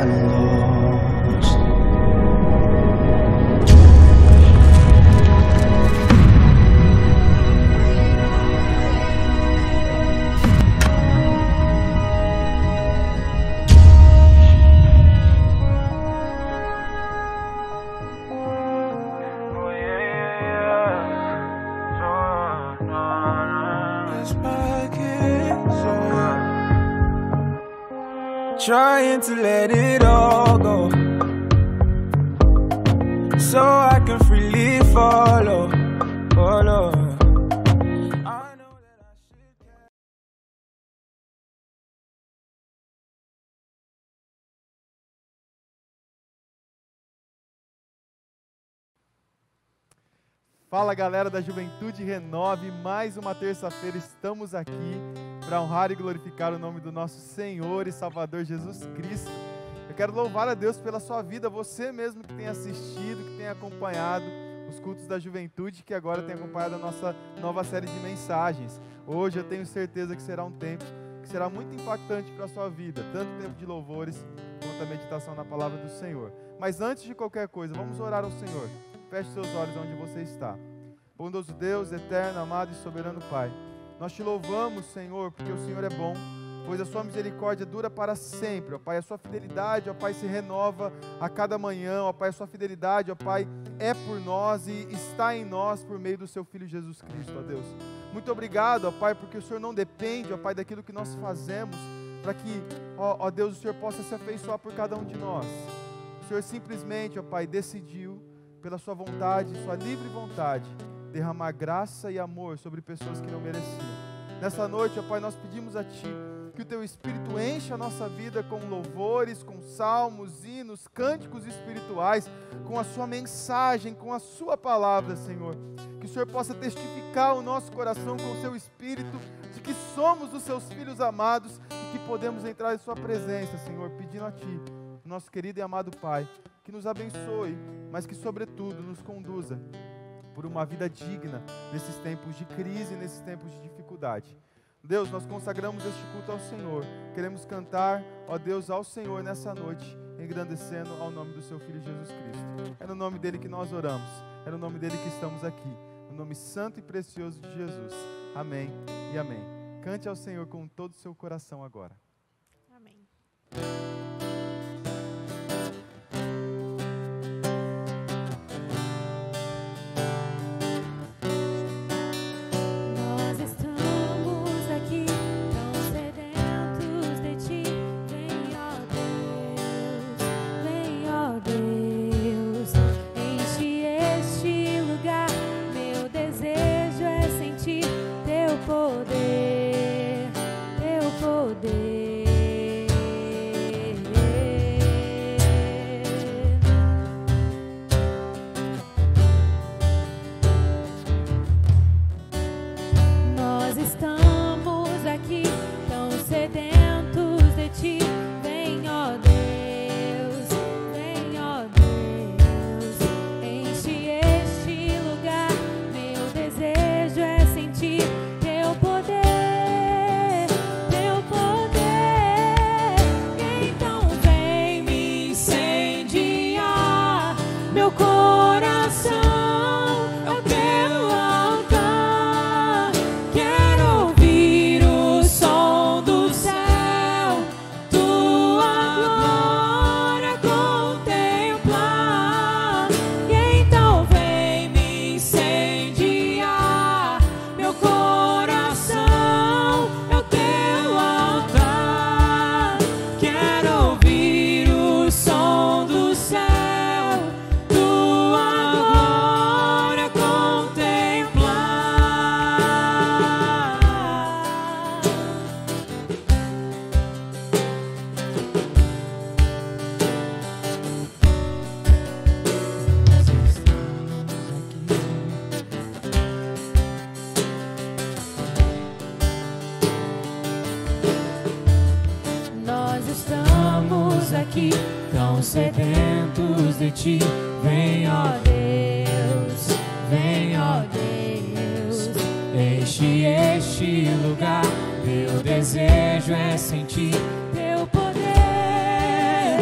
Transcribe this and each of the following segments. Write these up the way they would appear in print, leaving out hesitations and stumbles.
and lost. Trying to let it all go, so I can freely follow. I know that I should. Fala, galera da Juventude Renove, mais uma terça-feira estamos aqui para honrar e glorificar o nome do nosso Senhor e Salvador Jesus Cristo. Eu quero louvar a Deus pela sua vida, você mesmo que tem assistido, que tem acompanhado os cultos da juventude, que agora tem acompanhado a nossa nova série de mensagens. Hoje eu tenho certeza que será um tempo que será muito impactante para a sua vida, tanto tempo de louvores quanto a meditação na palavra do Senhor. Mas antes de qualquer coisa, vamos orar ao Senhor. Feche seus olhos onde você está. Bondoso Deus, eterno, amado e soberano Pai, nós te louvamos, Senhor, porque o Senhor é bom, pois a sua misericórdia dura para sempre, ó Pai. A sua fidelidade, ó Pai, se renova a cada manhã, ó Pai. A sua fidelidade, ó Pai, é por nós e está em nós por meio do seu Filho Jesus Cristo, ó Deus. Muito obrigado, ó Pai, porque o Senhor não depende, ó Pai, daquilo que nós fazemos, para que, ó Deus, o Senhor possa se afeiçoar por cada um de nós. O Senhor simplesmente, ó Pai, decidiu, pela sua vontade, sua livre vontade, derramar graça e amor sobre pessoas que não mereciam. Nessa noite, ó Pai, nós pedimos a Ti que o Teu Espírito encha a nossa vida com louvores, com salmos, hinos, cânticos espirituais, com a Sua mensagem, com a Sua palavra, Senhor. Que o Senhor possa testificar o nosso coração com o Seu Espírito de que somos os Seus filhos amados e que podemos entrar em Sua presença, Senhor, pedindo a Ti, nosso querido e amado Pai, que nos abençoe, mas que sobretudo nos conduza por uma vida digna nesses tempos de crise, nesses tempos de dificuldade. Deus, nós consagramos este culto ao Senhor, queremos cantar, ó Deus, ao Senhor nessa noite, engrandecendo ao nome do seu Filho Jesus Cristo. É no nome dele que nós oramos, é no nome dele que estamos aqui, no nome santo e precioso de Jesus. Amém e amém. Cante ao Senhor com todo o seu coração agora. Amém. aqui, tão sedentos de Ti. Vem, ó Deus, vem, ó Deus, enche este lugar. Meu desejo é sentir Teu poder,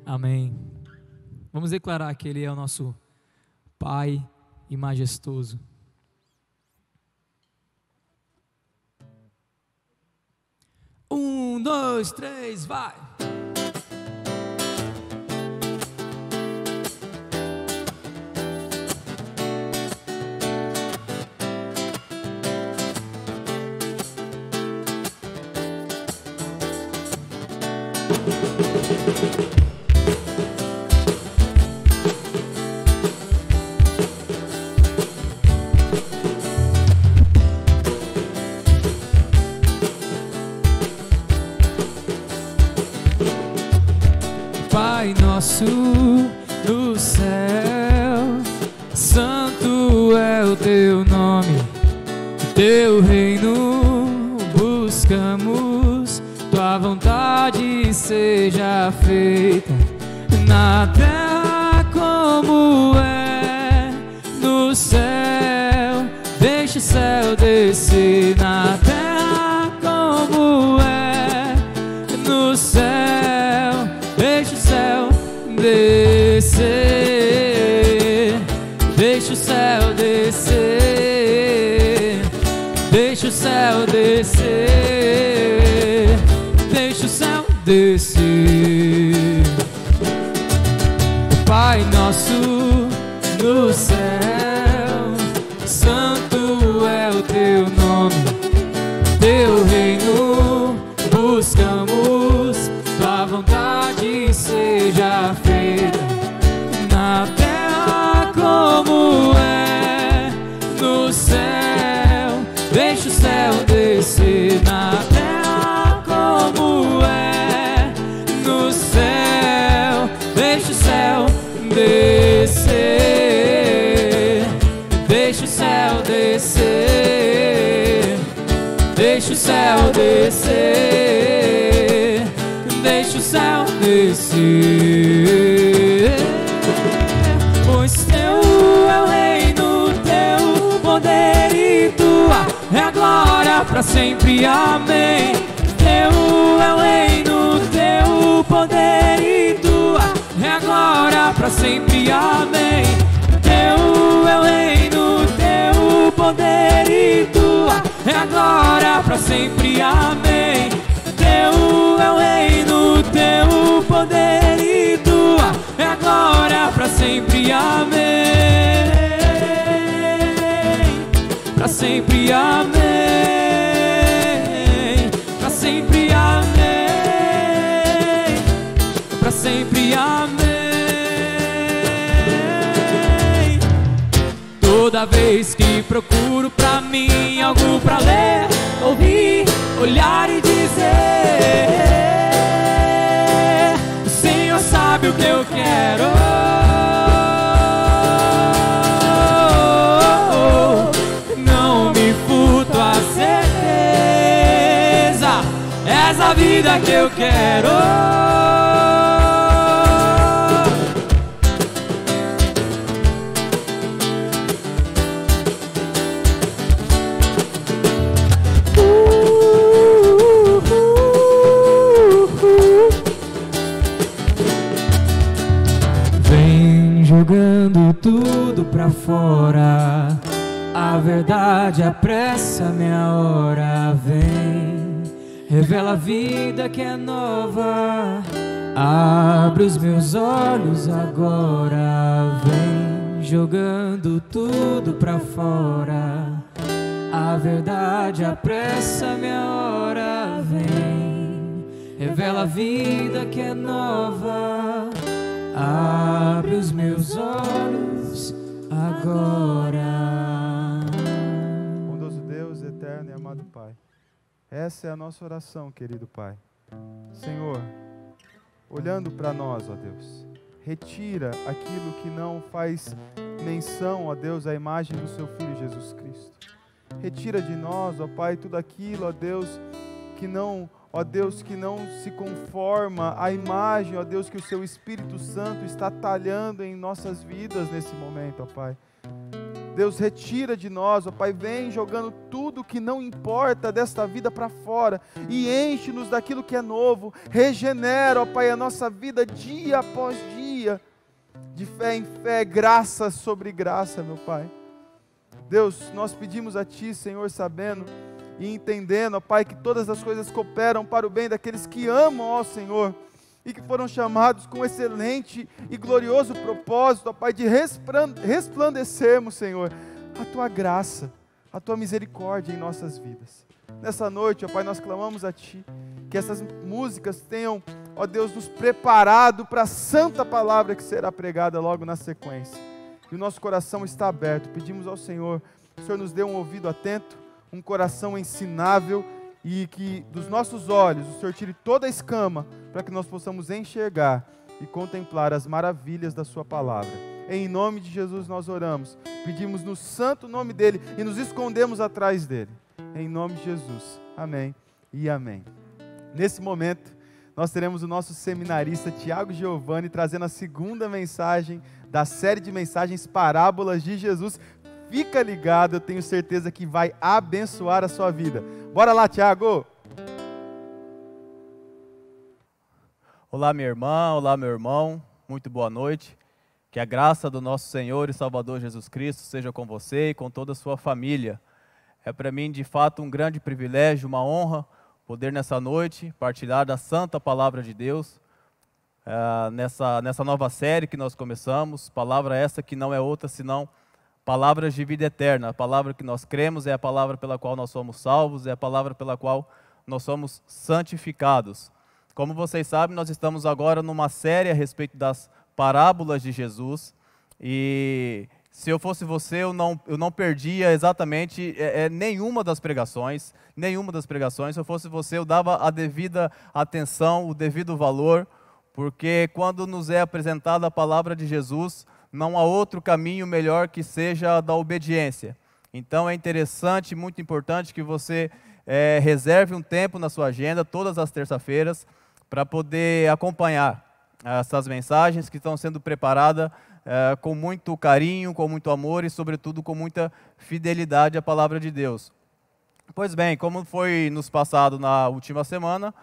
Amém. Vamos declarar que Ele é o nosso Pai e majestoso. Um, dois, três, vai! Pai nosso do céu, santo é o teu nome, teu reino buscamos, tua vontade seja feita na terra como é no céu. Deixa o céu descer na terra como é no céu. Deixa o céu descer, deixa o céu descer, deixa o céu descer, deixa o céu descer. Pai nosso no céu, santo é o teu nome, teu reino buscamos, tua vontade seja feita na terra como é no céu. Deixa o céu descer na terra como é no céu. Deixa o céu descer, deixa o céu descer, deixa o céu descer, deixa o céu descer. Pois teu é o reino, teu poder e tua é a glória para sempre, amém. Teu é o reino, teu poder e tua é a glória para sempre, amém. Teu é o reino, teu poder e tua é a glória para sempre, amém. Teu é o reino, teu poder e tua é a glória para sempre, amém. Para sempre, amém. Para sempre, amém. Para sempre, amém. Toda vez que procuro pra mim algo pra ler, ouvir, olhar e dizer, o Senhor sabe o que eu quero. Não me furto a certeza, és a vida que eu quero. Jogando tudo pra fora, a verdade apressa minha hora. Vem, revela a vida que é nova, abre os meus olhos agora. Vem, jogando tudo pra fora, a verdade apressa minha hora. Vem, revela a vida que é nova, abre os meus olhos agora. Bondoso Deus, eterno e amado Pai, essa é a nossa oração, querido Pai. Senhor, olhando para nós, ó Deus, retira aquilo que não faz menção, ó Deus, à imagem do Seu Filho Jesus Cristo. Retira de nós, ó Pai, tudo aquilo, ó Deus, que não... Ó Deus, que não se conforma à imagem, ó Deus, que o Seu Espírito Santo está talhando em nossas vidas nesse momento, ó Pai. Deus, retira de nós, ó Pai, vem jogando tudo que não importa desta vida para fora e enche-nos daquilo que é novo, regenera, ó Pai, a nossa vida dia após dia, de fé em fé, graça sobre graça, meu Pai. Deus, nós pedimos a Ti, Senhor, sabendo e entendendo, ó Pai, que todas as coisas cooperam para o bem daqueles que amam, ó Senhor, e que foram chamados com excelente e glorioso propósito, ó Pai, de resplandecermos, Senhor, a Tua graça, a Tua misericórdia em nossas vidas. Nessa noite, ó Pai, nós clamamos a Ti, que essas músicas tenham, ó Deus, nos preparado para a santa palavra que será pregada logo na sequência. E o nosso coração está aberto, pedimos ao Senhor, que o Senhor nos dê um ouvido atento, um coração ensinável, e que dos nossos olhos o Senhor tire toda a escama, para que nós possamos enxergar e contemplar as maravilhas da Sua palavra. Em nome de Jesus nós oramos, pedimos no santo nome dEle e nos escondemos atrás dEle. Em nome de Jesus, amém e amém. Nesse momento, nós teremos o nosso seminarista Tiago Giovanni trazendo a segunda mensagem da série de mensagens Parábolas de Jesus. Fica ligado, eu tenho certeza que vai abençoar a sua vida. Bora lá, Tiago! Olá, minha irmã, olá, meu irmão, muito boa noite. Que a graça do nosso Senhor e Salvador Jesus Cristo seja com você e com toda a sua família. É para mim, de fato, um grande privilégio, uma honra, poder nessa noite partilhar da santa palavra de Deus, nessa nova série que nós começamos, palavra essa que não é outra senão palavras de vida eterna. A palavra que nós cremos é a palavra pela qual nós somos salvos, é a palavra pela qual nós somos santificados. Como vocês sabem, nós estamos agora numa série a respeito das parábolas de Jesus, e se eu fosse você, eu não perdia exatamente nenhuma das pregações. Se eu fosse você, eu dava a devida atenção, o devido valor, porque quando nos é apresentada a palavra de Jesus, não há outro caminho melhor que seja a da obediência. Então é interessante, muito importante que você reserve um tempo na sua agenda, todas as terças-feiras, para poder acompanhar essas mensagens que estão sendo preparadas com muito carinho, com muito amor e, sobretudo, com muita fidelidade à palavra de Deus. Pois bem, como foi nos passado na última semana,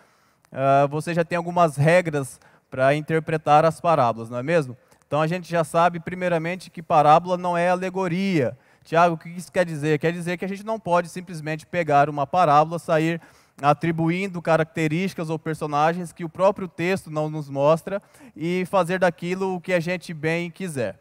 você já tem algumas regras para interpretar as parábolas, não é mesmo? Então a gente já sabe, primeiramente, que parábola não é alegoria. Tiago, o que isso quer dizer? Quer dizer que a gente não pode simplesmente pegar uma parábola, sair atribuindo características ou personagens que o próprio texto não nos mostra e fazer daquilo o que a gente bem quiser.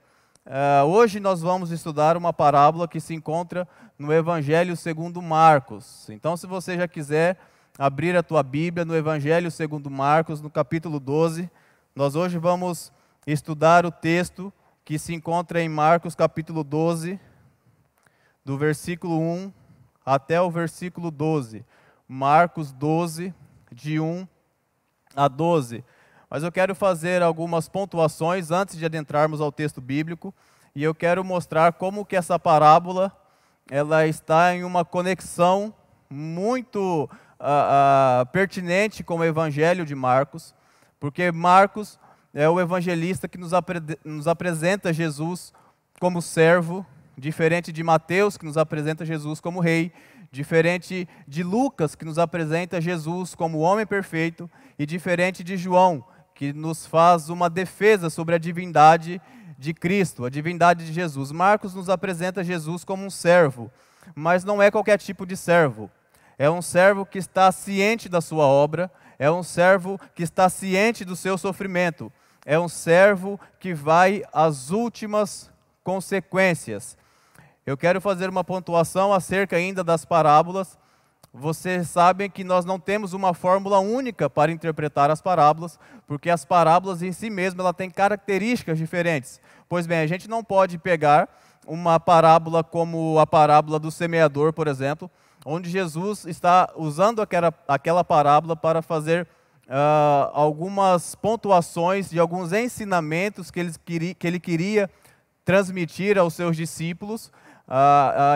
Hoje nós vamos estudar uma parábola que se encontra no Evangelho segundo Marcos. Então, se você já quiser abrir a tua Bíblia no Evangelho segundo Marcos, no capítulo 12, nós hoje vamos estudar o texto que se encontra em Marcos capítulo 12, do versículo 1 até o versículo 12. Marcos 12, de 1 a 12. Mas eu quero fazer algumas pontuações antes de adentrarmos ao texto bíblico, e eu quero mostrar como que essa parábola ela está em uma conexão muito pertinente com o Evangelho de Marcos, porque Marcos é o evangelista que nos apresenta Jesus como servo, diferente de Mateus, que nos apresenta Jesus como rei, diferente de Lucas, que nos apresenta Jesus como homem perfeito, e diferente de João, que nos faz uma defesa sobre a divindade de Cristo, a divindade de Jesus. Marcos nos apresenta Jesus como um servo, mas não é qualquer tipo de servo. É um servo que está ciente da sua obra, é um servo que está ciente do seu sofrimento, é um servo que vai às últimas consequências. Eu quero fazer uma pontuação acerca ainda das parábolas. Vocês sabem que nós não temos uma fórmula única para interpretar as parábolas, porque as parábolas em si mesmas ela têm características diferentes. Pois bem, a gente não pode pegar uma parábola como a parábola do semeador, por exemplo, onde Jesus está usando aquela parábola para fazer algumas pontuações de alguns ensinamentos que ele queria transmitir aos seus discípulos,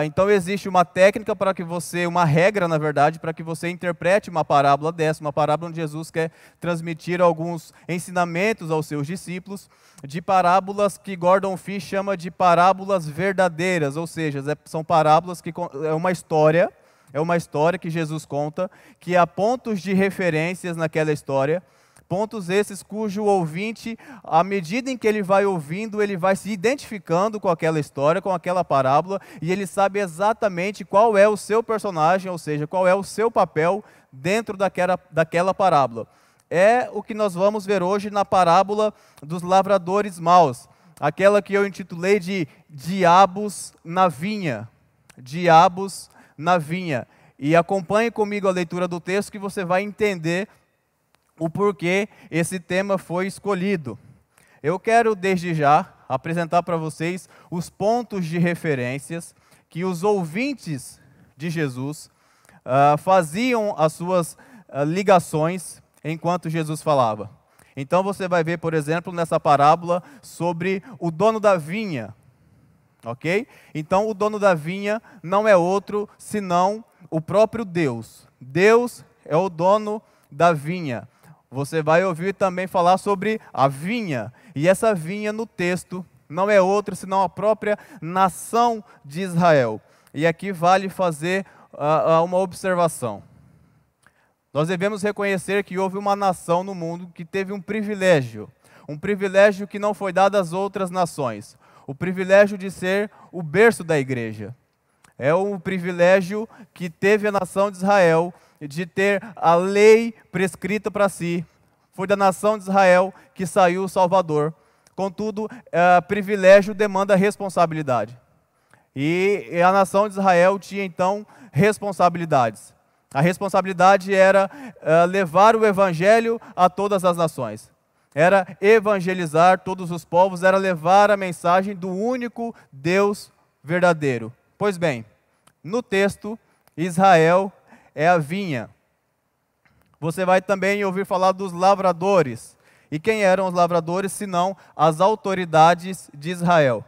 Então existe uma técnica para que você, uma regra na verdade, para que você interprete uma parábola dessa, uma parábola onde Jesus quer transmitir alguns ensinamentos aos seus discípulos, de parábolas que Gordon Fee chama de parábolas verdadeiras, ou seja, são parábolas que é uma história que Jesus conta, que há pontos de referências naquela história, pontos esses cujo ouvinte, à medida em que ele vai ouvindo, ele vai se identificando com aquela história, com aquela parábola, e ele sabe exatamente qual é o seu personagem, ou seja, qual é o seu papel dentro daquela parábola. É o que nós vamos ver hoje na parábola dos lavradores maus, aquela que eu intitulei de Diabos na Vinha. Diabos na Vinha. E acompanhe comigo a leitura do texto que você vai entender o porquê esse tema foi escolhido. Eu quero, desde já, apresentar para vocês os pontos de referências que os ouvintes de Jesus faziam as suas ligações enquanto Jesus falava. Então você vai ver, por exemplo, nessa parábola sobre o dono da vinha. Ok? Então o dono da vinha não é outro senão o próprio Deus. Deus é o dono da vinha. Você vai ouvir também falar sobre a vinha, e essa vinha no texto não é outra senão a própria nação de Israel. E aqui vale fazer uma observação. Nós devemos reconhecer que houve uma nação no mundo que teve um privilégio que não foi dado às outras nações, o privilégio de ser o berço da igreja. É o privilégio que teve a nação de Israel de ter a lei prescrita para si. Foi da nação de Israel que saiu o Salvador. Contudo, privilégio demanda responsabilidade. E a nação de Israel tinha então responsabilidades. A responsabilidade era levar o evangelho a todas as nações. Era evangelizar todos os povos, era levar a mensagem do único Deus verdadeiro. Pois bem, no texto, Israel é a vinha. Você vai também ouvir falar dos lavradores. E quem eram os lavradores, senão as autoridades de Israel?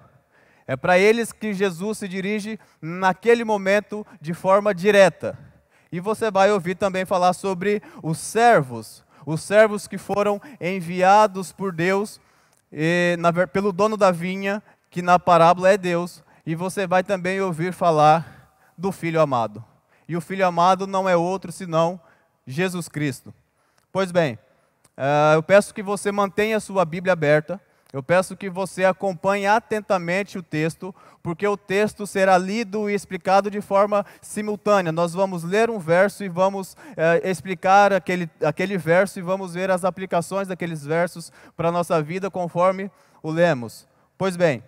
É para eles que Jesus se dirige naquele momento de forma direta. E você vai ouvir também falar sobre os servos que foram enviados por Deus, pelo dono da vinha, que na parábola é Deus. E você vai também ouvir falar do Filho amado. E o Filho amado não é outro senão Jesus Cristo. Pois bem, eu peço que você mantenha a sua Bíblia aberta, eu peço que você acompanhe atentamente o texto, porque o texto será lido e explicado de forma simultânea. Nós vamos ler um verso e vamos explicar aquele verso e vamos ver as aplicações daqueles versos para a nossa vida conforme o lemos. Pois bem,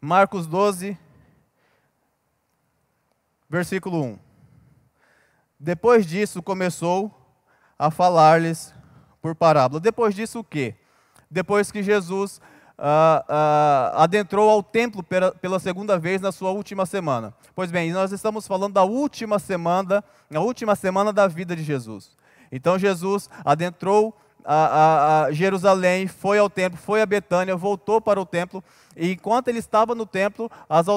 Marcos 12, versículo 1. Depois disso começou a falar-lhes por parábola. Depois disso o quê? Depois que Jesus adentrou ao templo pela segunda vez na sua última semana. Pois bem, nós estamos falando da última semana da vida de Jesus. Então Jesus adentrou a Jerusalém, foi ao templo, foi a Betânia, voltou para o templo, e enquanto ele estava no templo, as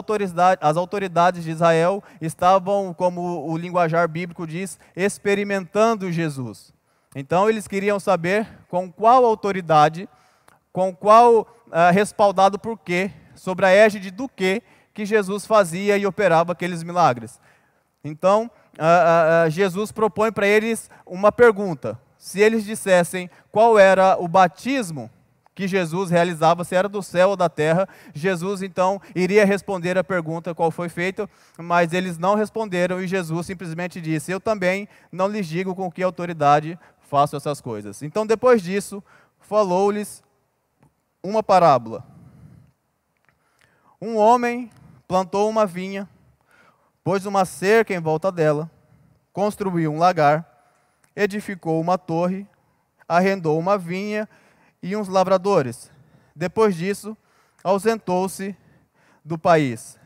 autoridades de Israel estavam, como o linguajar bíblico diz, experimentando Jesus. Então eles queriam saber com qual autoridade, com qual respaldado por quê, sobre a égide do que Jesus fazia e operava aqueles milagres. Então Jesus propõe para eles uma pergunta. Se eles dissessem qual era o batismo que Jesus realizava, se era do céu ou da terra, Jesus então iria responder a pergunta qual foi feita, mas eles não responderam e Jesus simplesmente disse: eu também não lhes digo com que autoridade faço essas coisas. Então depois disso, falou-lhes uma parábola. Um homem plantou uma vinha, pôs uma cerca em volta dela, construiu um lagar, edificou uma torre, arrendou uma vinha e uns lavradores. Depois disso, ausentou-se do país.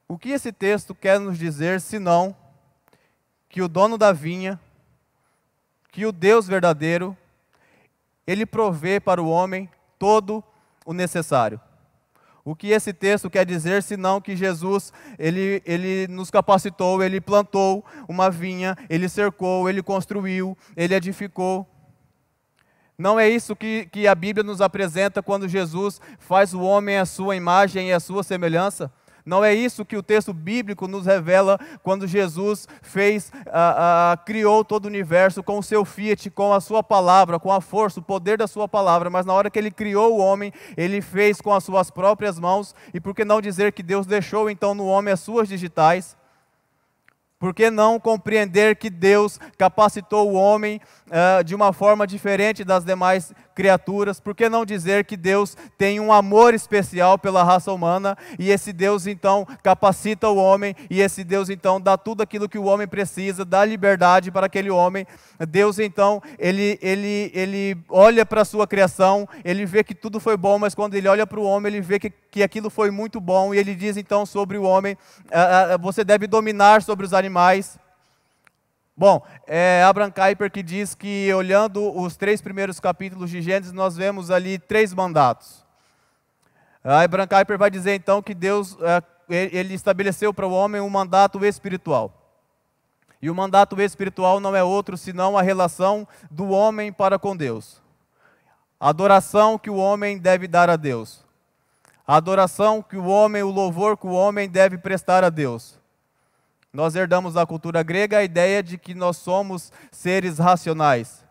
O que esse texto quer nos dizer, senão que o dono da vinha, que o Deus verdadeiro, ele provê para o homem todo o necessário. O que esse texto quer dizer, senão que Jesus, ele nos capacitou, ele plantou uma vinha, ele cercou, ele construiu, ele edificou. Não é isso que a Bíblia nos apresenta quando Jesus faz o homem à sua imagem e à sua semelhança? Não é isso que o texto bíblico nos revela quando Jesus criou todo o universo com o seu fiat, com a sua palavra, com a força, o poder da sua palavra, mas na hora que ele criou o homem, ele fez com as suas próprias mãos, e por que não dizer que Deus deixou então no homem as suas digitais? Por que não compreender que Deus capacitou o homem de uma forma diferente das demais criaturas? Por que não dizer que Deus tem um amor especial pela raça humana e esse Deus então capacita o homem e esse Deus então dá tudo aquilo que o homem precisa, dá liberdade para aquele homem. Deus então, ele olha para a sua criação, ele vê que tudo foi bom, mas quando ele olha para o homem, ele vê que aquilo foi muito bom e ele diz então sobre o homem, você deve dominar sobre os animais. Bom, Abraham Kuyper que diz que olhando os 3 primeiros capítulos de Gênesis, nós vemos ali 3 mandatos. Abraham Kuyper vai dizer então que Deus, ele estabeleceu para o homem um mandato espiritual. E o mandato espiritual não é outro senão a relação do homem para com Deus. A adoração que o homem deve dar a Deus. A adoração que o homem, o louvor que o homem deve prestar a Deus. Nós herdamos da cultura grega a ideia de que nós somos seres racionais.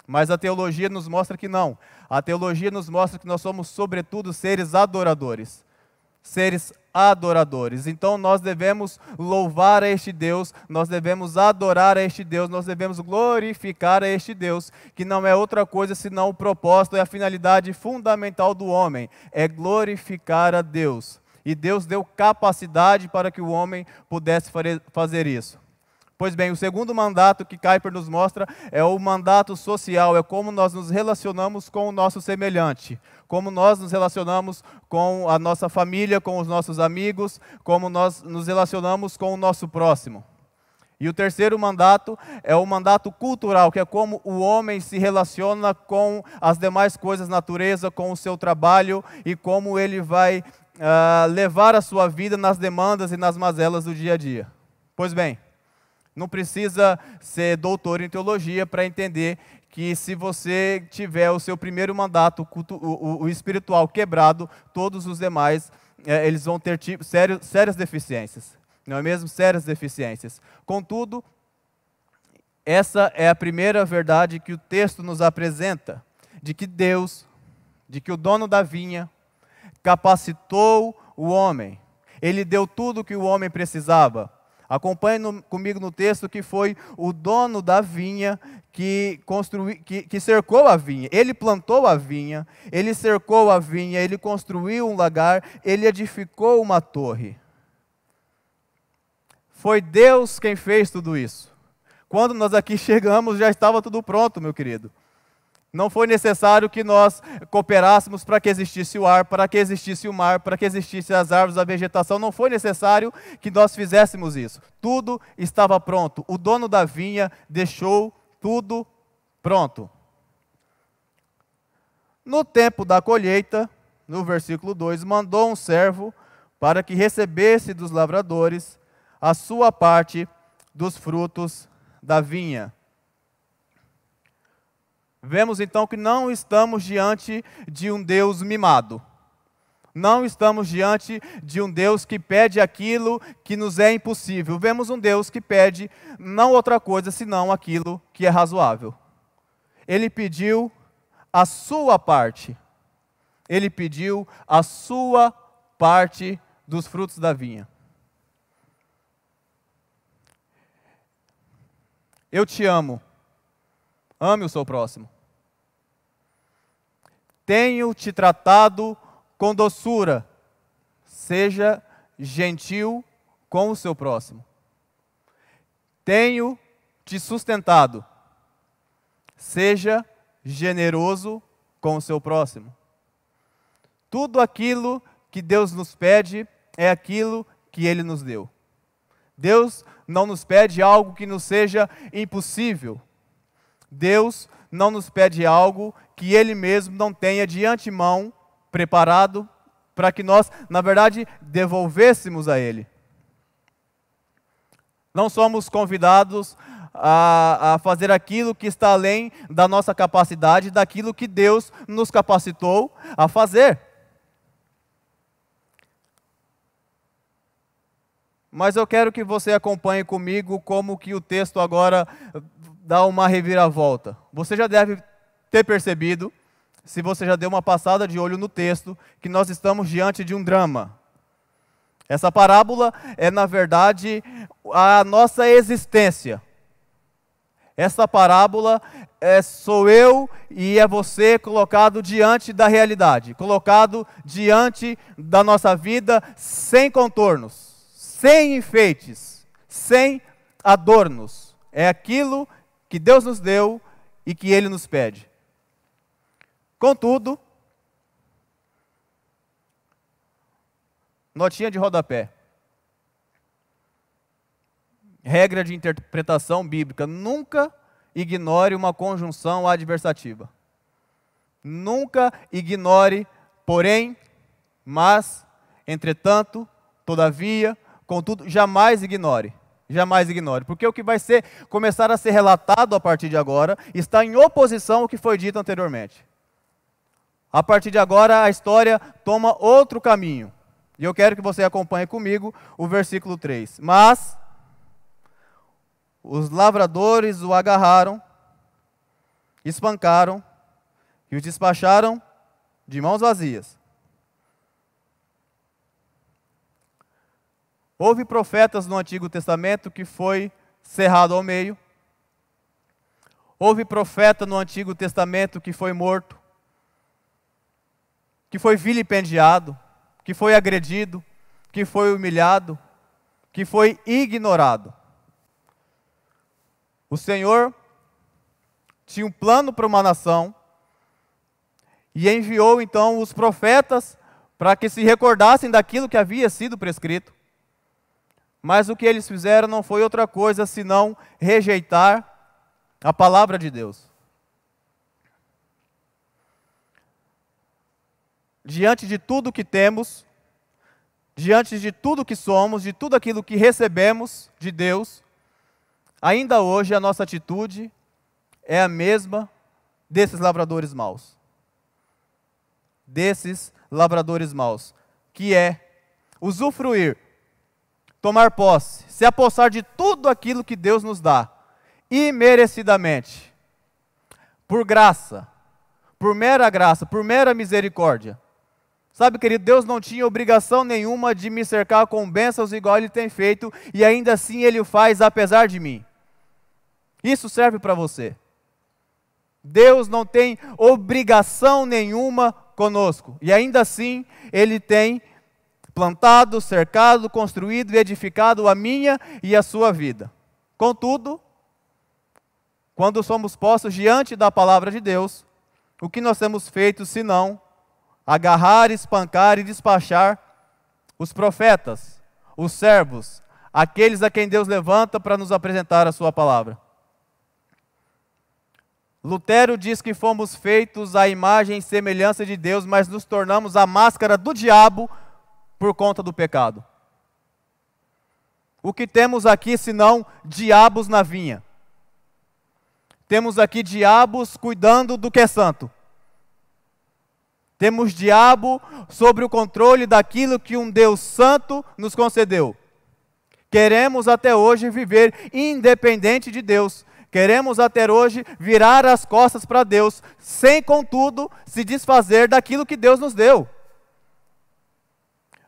Mas a teologia nos mostra que não. A teologia nos mostra que nós somos, sobretudo, seres adoradores. Seres adoradores. Então nós devemos louvar a este Deus, nós devemos adorar a este Deus, nós devemos glorificar a este Deus, que não é outra coisa senão o propósito e a finalidade fundamental do homem, é glorificar a Deus. E Deus deu capacidade para que o homem pudesse fazer isso. Pois bem, o segundo mandato que Kuyper nos mostra é o mandato social, é como nós nos relacionamos com o nosso semelhante, como nós nos relacionamos com a nossa família, com os nossos amigos, como nós nos relacionamos com o nosso próximo. E o terceiro mandato é o mandato cultural, que é como o homem se relaciona com as demais coisas da natureza, com o seu trabalho e como ele vai levar a sua vida nas demandas e nas mazelas do dia a dia. Pois bem, não precisa ser doutor em teologia para entender que se você tiver o seu primeiro mandato, o espiritual quebrado, todos os demais, eles vão ter sérias deficiências. Não é mesmo? Sérias deficiências. Contudo, essa é a primeira verdade que o texto nos apresenta, de que Deus, de que o dono da vinha, capacitou o homem. Ele deu tudo o que o homem precisava. Acompanhe comigo no texto que foi o dono da vinha que cercou a vinha. Ele plantou a vinha, ele cercou a vinha, ele construiu um lagar, ele edificou uma torre. Foi Deus quem fez tudo isso. Quando nós aqui chegamos, já estava tudo pronto, meu querido. Não foi necessário que nós cooperássemos para que existisse o ar, para que existisse o mar, para que existissem as árvores, a vegetação. Não foi necessário que nós fizéssemos isso. Tudo estava pronto. O dono da vinha deixou tudo pronto. No tempo da colheita, no versículo 2, mandou um servo para que recebesse dos lavradores a sua parte dos frutos da vinha. Vemos então que não estamos diante de um Deus mimado. Não estamos diante de um Deus que pede aquilo que nos é impossível. Vemos um Deus que pede não outra coisa senão aquilo que é razoável. Ele pediu a sua parte. Ele pediu a sua parte dos frutos da vinha. Eu te amo. Ame o seu próximo. Tenho te tratado com doçura. Seja gentil com o seu próximo. Tenho te sustentado. Seja generoso com o seu próximo. Tudo aquilo que Deus nos pede é aquilo que Ele nos deu. Deus não nos pede algo que nos seja impossível. Deus não nos pede algo que Ele mesmo não tenha de antemão preparado para que nós, na verdade, devolvêssemos a Ele. Não somos convidados a fazer aquilo que está além da nossa capacidade, daquilo que Deus nos capacitou a fazer. Mas eu quero que você acompanhe comigo como que o texto agora dá uma reviravolta. Você já deve ter percebido, se você já deu uma passada de olho no texto, que nós estamos diante de um drama. Essa parábola é, na verdade, a nossa existência. Essa parábola sou eu e é você colocado diante da realidade, colocado diante da nossa vida sem contornos, sem enfeites, sem adornos. É aquilo que Deus nos deu e que Ele nos pede. Contudo, notinha de rodapé. Regra de interpretação bíblica: nunca ignore uma conjunção adversativa. Nunca ignore, porém, mas, entretanto, todavia, contudo, jamais ignore. Jamais ignore, porque o que vai começar a ser relatado a partir de agora está em oposição ao que foi dito anteriormente. A partir de agora, a história toma outro caminho. E eu quero que você acompanhe comigo o versículo 3. Mas os lavradores o agarraram, espancaram e o despacharam de mãos vazias. Houve profetas no Antigo Testamento que foi cerrado ao meio. Houve profeta no Antigo Testamento que foi morto, que foi vilipendiado, que foi agredido, que foi humilhado, que foi ignorado. O Senhor tinha um plano para uma nação e enviou então os profetas para que se recordassem daquilo que havia sido prescrito. Mas o que eles fizeram não foi outra coisa senão rejeitar a palavra de Deus. Diante de tudo que temos, diante de tudo que somos, de tudo aquilo que recebemos de Deus, ainda hoje a nossa atitude é a mesma desses lavradores maus. Desses lavradores maus, que é usufruir, tomar posse, se apossar de tudo aquilo que Deus nos dá, imerecidamente, por graça, por mera misericórdia. Sabe, querido, Deus não tinha obrigação nenhuma de me cercar com bênçãos igual Ele tem feito, e ainda assim Ele o faz apesar de mim. Isso serve para você. Deus não tem obrigação nenhuma conosco, e ainda assim Ele tem plantado, cercado, construído e edificado a minha e a sua vida. Contudo, quando somos postos diante da palavra de Deus, o que nós temos feito senão agarrar, espancar e despachar os profetas, os servos, aqueles a quem Deus levanta para nos apresentar a sua palavra. Lutero diz que fomos feitos à imagem e semelhança de Deus, mas nos tornamos a máscara do diabo por conta do pecado. O que temos aqui senão diabos na vinha? Temos aqui diabos cuidando do que é santo. Temos diabo sobre o controle daquilo que um Deus santo nos concedeu. Queremos até hoje viver independente de Deus. Queremos até hoje virar as costas para Deus, sem contudo se desfazer daquilo que Deus nos deu.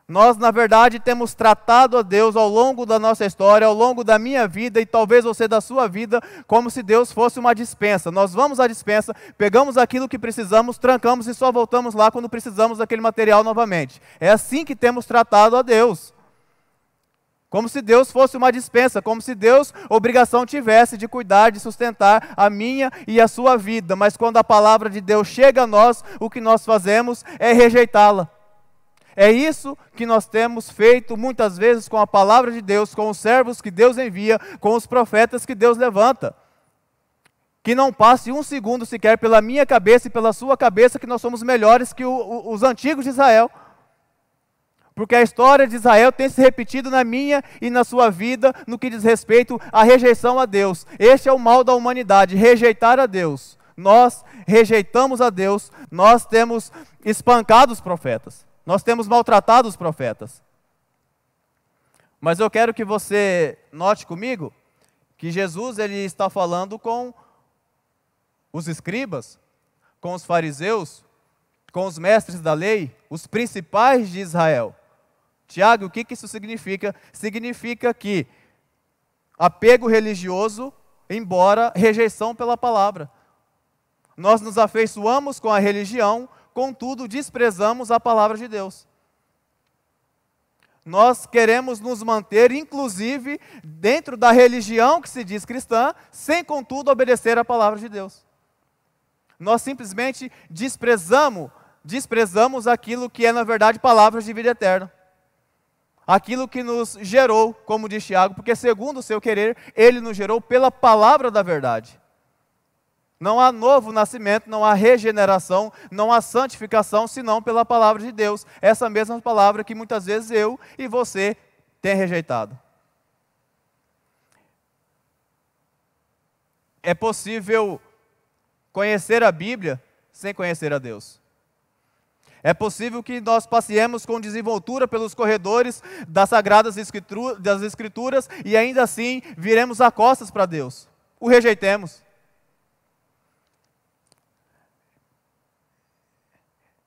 Nós, na verdade, temos tratado a Deus ao longo da nossa história, ao longo da minha vida e talvez você da sua vida, como se Deus fosse uma despensa. Nós vamos à despensa, pegamos aquilo que precisamos, trancamos e só voltamos lá quando precisamos daquele material novamente. É assim que temos tratado a Deus. Como se Deus fosse uma despensa, como se Deus obrigação tivesse de cuidar, de sustentar a minha e a sua vida. Mas quando a palavra de Deus chega a nós, o que nós fazemos é rejeitá-la. É isso que nós temos feito muitas vezes com a palavra de Deus, com os servos que Deus envia, com os profetas que Deus levanta. Que não passe um segundo sequer pela minha cabeça e pela sua cabeça que nós somos melhores que os antigos de Israel. Porque a história de Israel tem se repetido na minha e na sua vida no que diz respeito à rejeição a Deus. Este é o mal da humanidade, rejeitar a Deus. Nós rejeitamos a Deus, nós temos espancado os profetas, nós temos maltratado os profetas. Mas eu quero que você note comigo que Jesus ele está falando com os escribas, com os fariseus, com os mestres da lei, os principais de Israel. Tiago, o que isso significa? Significa que apego religioso, embora rejeição pela palavra. Nós nos afeiçoamos com a religião, contudo desprezamos a palavra de Deus. Nós queremos nos manter, inclusive, dentro da religião que se diz cristã, sem, contudo, obedecer a palavra de Deus. Nós simplesmente desprezamos aquilo que é, na verdade, palavras de vida eterna. Aquilo que nos gerou, como diz Tiago, porque segundo o seu querer, Ele nos gerou pela palavra da verdade. Não há novo nascimento, não há regeneração, não há santificação, senão pela palavra de Deus. Essa mesma palavra que muitas vezes eu e você tem rejeitado. É possível conhecer a Bíblia sem conhecer a Deus. É possível que nós passeemos com desenvoltura pelos corredores das Sagradas Escrituras e ainda assim viremos as costas para Deus. O rejeitemos.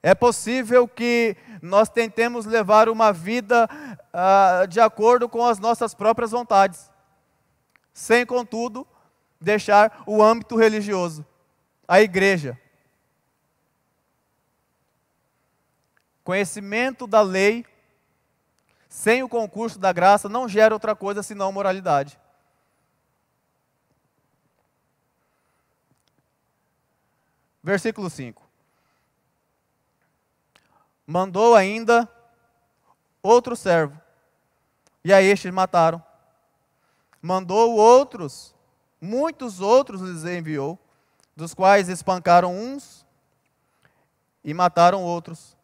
É possível que nós tentemos levar uma vida de acordo com as nossas próprias vontades, sem, contudo, deixar o âmbito religioso, a igreja. Conhecimento da lei, sem o concurso da graça, não gera outra coisa senão moralidade. Versículo 5. Mandou ainda outro servo, e a este mataram. Mandou outros, muitos outros lhes enviou, dos quais espancaram uns e mataram outros.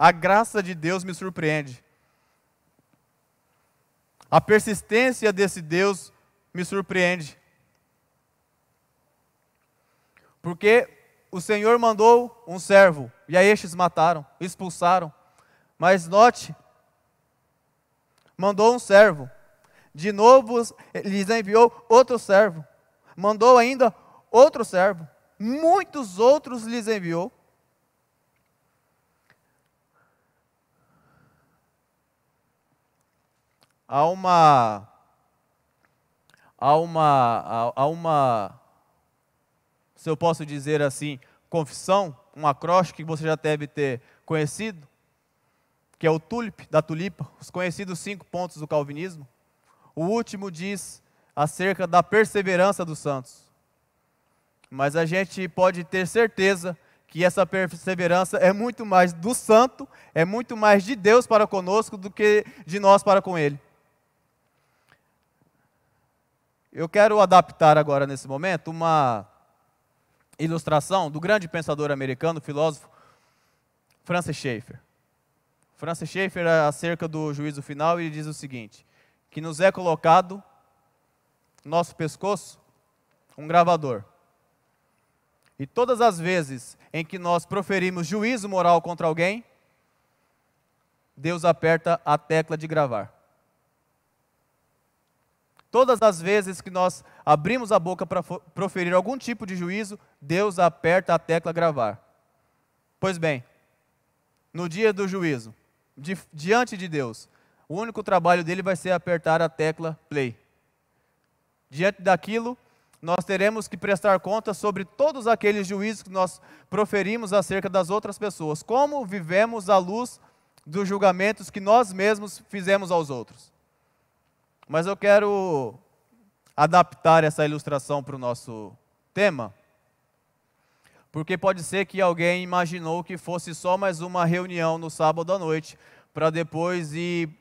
A graça de Deus me surpreende. A persistência desse Deus me surpreende. Porque o Senhor mandou um servo, e a estes mataram, expulsaram. Mas note, mandou um servo, de novo lhes enviou outro servo, mandou ainda outro servo, muitos outros lhes enviou. Há uma, se eu posso dizer assim, confissão, um acróstico que você já deve ter conhecido, que é o TULIP, da tulipa, os conhecidos 5 pontos do calvinismo. O último diz acerca da perseverança dos santos. Mas a gente pode ter certeza que essa perseverança é muito mais do santo, é muito mais de Deus para conosco do que de nós para com Ele. Eu quero adaptar agora, nesse momento, uma ilustração do grande pensador americano, filósofo, Francis Schaeffer. Francis Schaeffer, acerca do juízo final, ele diz o seguinte, que nos é colocado, no nosso pescoço, um gravador. E todas as vezes em que nós proferimos juízo moral contra alguém, Deus aperta a tecla de gravar. Todas as vezes que nós abrimos a boca para proferir algum tipo de juízo, Deus aperta a tecla gravar. Pois bem, no dia do juízo, diante de Deus, o único trabalho dele vai ser apertar a tecla play. Diante daquilo, nós teremos que prestar conta sobre todos aqueles juízos que nós proferimos acerca das outras pessoas. Como vivemos à luz dos julgamentos que nós mesmos fizemos aos outros. Mas eu quero adaptar essa ilustração para o nosso tema, porque pode ser que alguém imaginou que fosse só mais uma reunião no sábado à noite, para depois ir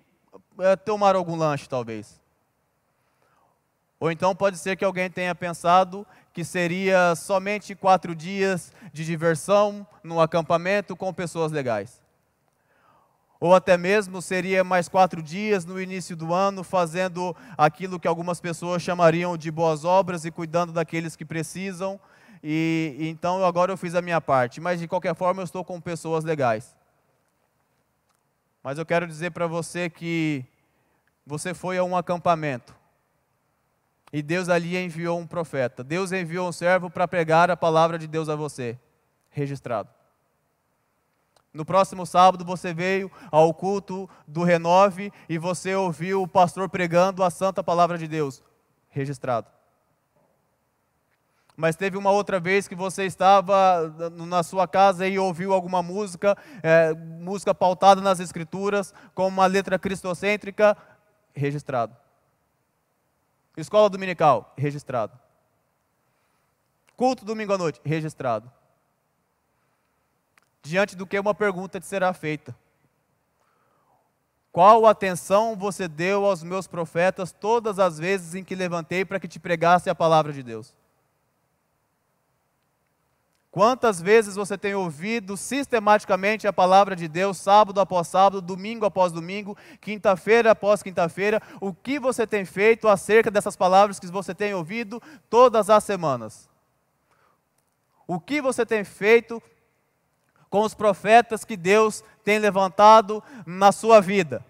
tomar algum lanche, talvez. Ou então pode ser que alguém tenha pensado que seria somente 4 dias de diversão num acampamento com pessoas legais. Ou até mesmo seria mais 4 dias no início do ano fazendo aquilo que algumas pessoas chamariam de boas obras e cuidando daqueles que precisam. E então agora eu fiz a minha parte, mas de qualquer forma eu estou com pessoas legais. Mas eu quero dizer para você que você foi a um acampamento. E Deus ali enviou um profeta. Deus enviou um servo para pregar a palavra de Deus a você. Registrado. No próximo sábado você veio ao culto do Renove e você ouviu o pastor pregando a santa palavra de Deus. Registrado. Mas teve uma outra vez que você estava na sua casa e ouviu alguma música, música pautada nas Escrituras, com uma letra cristocêntrica. Registrado. Escola dominical, registrado. Culto domingo à noite, registrado. Diante do que uma pergunta te será feita: qual atenção você deu aos meus profetas todas as vezes em que levantei para que te pregasse a palavra de Deus? Quantas vezes você tem ouvido sistematicamente a palavra de Deus, sábado após sábado, domingo após domingo, quinta-feira após quinta-feira? O que você tem feito acerca dessas palavras que você tem ouvido todas as semanas? O que você tem feito com os profetas que Deus tem levantado na sua vida?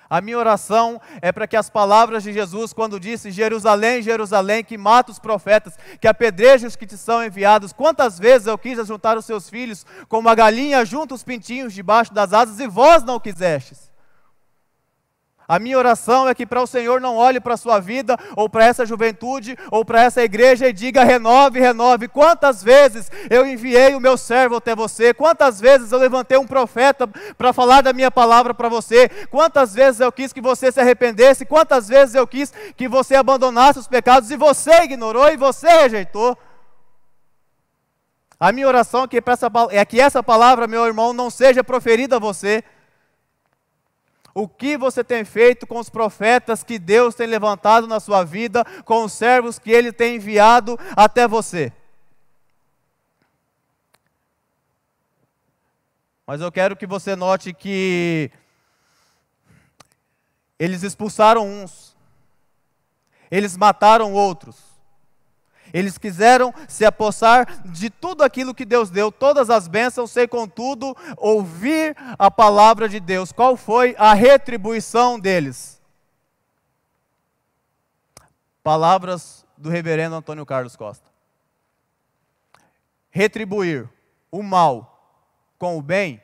A minha oração é para que as palavras de Jesus, quando disse: Jerusalém, Jerusalém, que mata os profetas, que apedreja os que te são enviados. Quantas vezes eu quis juntar os seus filhos, como a galinha junta os pintinhos debaixo das asas, e vós não quisestes. A minha oração é que para o Senhor não olhe para a sua vida, ou para essa juventude, ou para essa igreja e diga: renove, renove. Quantas vezes eu enviei o meu servo até você? Quantas vezes eu levantei um profeta para falar da minha palavra para você? Quantas vezes eu quis que você se arrependesse? Quantas vezes eu quis que você abandonasse os pecados e você ignorou e você rejeitou? A minha oração é que essa palavra, meu irmão, não seja proferida a você. O que você tem feito com os profetas que Deus tem levantado na sua vida, com os servos que Ele tem enviado até você? Mas eu quero que você note que eles expulsaram uns, eles mataram outros. Eles quiseram se apossar de tudo aquilo que Deus deu, todas as bênçãos, sem contudo ouvir a palavra de Deus. Qual foi a retribuição deles? Palavras do reverendo Antônio Carlos Costa. Retribuir o mal com o bem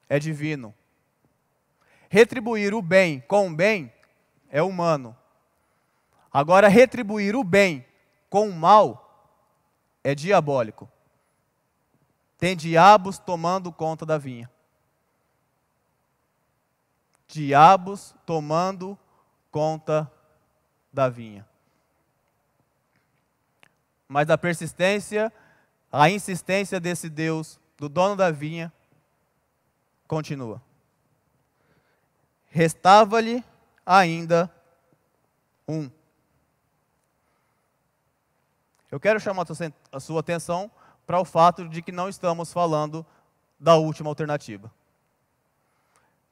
é divino. Retribuir o bem com o bem é humano. Agora, retribuir o bem com o mal é diabólico. Tem diabos tomando conta da vinha. Diabos tomando conta da vinha. Mas a persistência, a insistência desse Deus, do dono da vinha, continua. Restava-lhe ainda um. Eu quero chamar a sua atenção para o fato de que não estamos falando da última alternativa.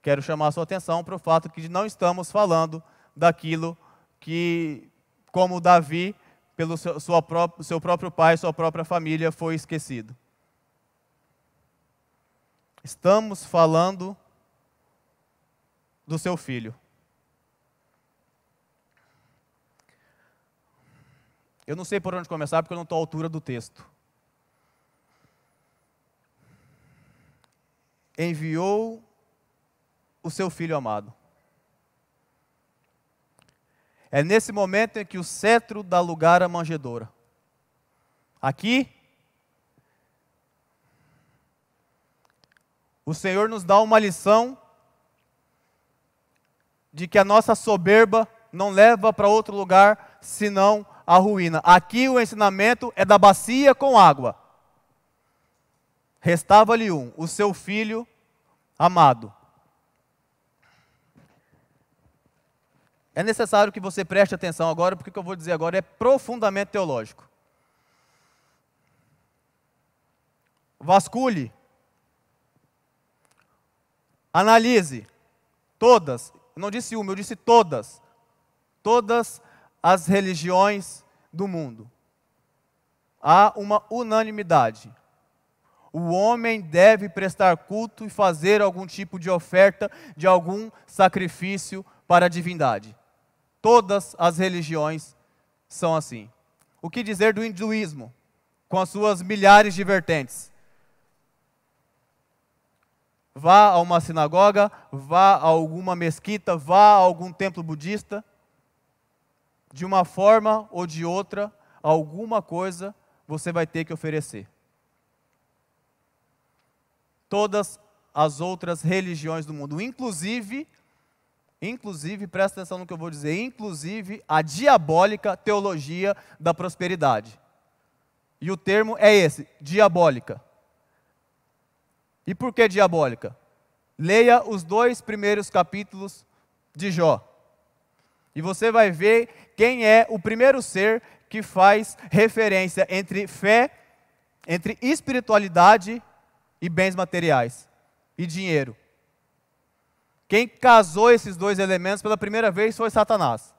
Quero chamar a sua atenção para o fato de que não estamos falando daquilo que, como Davi, pelo seu próprio pai, sua própria família, foi esquecido. Estamos falando do seu filho. Eu não sei por onde começar, porque eu não estou à altura do texto. Enviou o seu filho amado. É nesse momento em que o cetro dá lugar à manjedoura. Aqui, o Senhor nos dá uma lição de que a nossa soberba não leva para outro lugar senão a ruína. Aqui o ensinamento é da bacia com água. Restava-lhe um, o seu filho amado. É necessário que você preste atenção agora, porque o que eu vou dizer agora é profundamente teológico. Vasculhe, analise todas, não disse uma, eu disse todas as religiões do mundo. Há uma unanimidade. O homem deve prestar culto e fazer algum tipo de oferta, de algum sacrifício para a divindade. Todas as religiões são assim. O que dizer do hinduísmo, com as suas milhares de vertentes? Vá a uma sinagoga, vá a alguma mesquita, vá a algum templo budista, de uma forma ou de outra, alguma coisa você vai ter que oferecer. Todas as outras religiões do mundo, inclusive, presta atenção no que eu vou dizer, inclusive a diabólica teologia da prosperidade. E o termo é esse, diabólica. E por que diabólica? Leia os 2 primeiros capítulos de Jó. E você vai ver quem é o primeiro ser que faz referência entre fé, entre espiritualidade e bens materiais, e dinheiro. Quem casou esses 2 elementos pela primeira vez foi Satanás.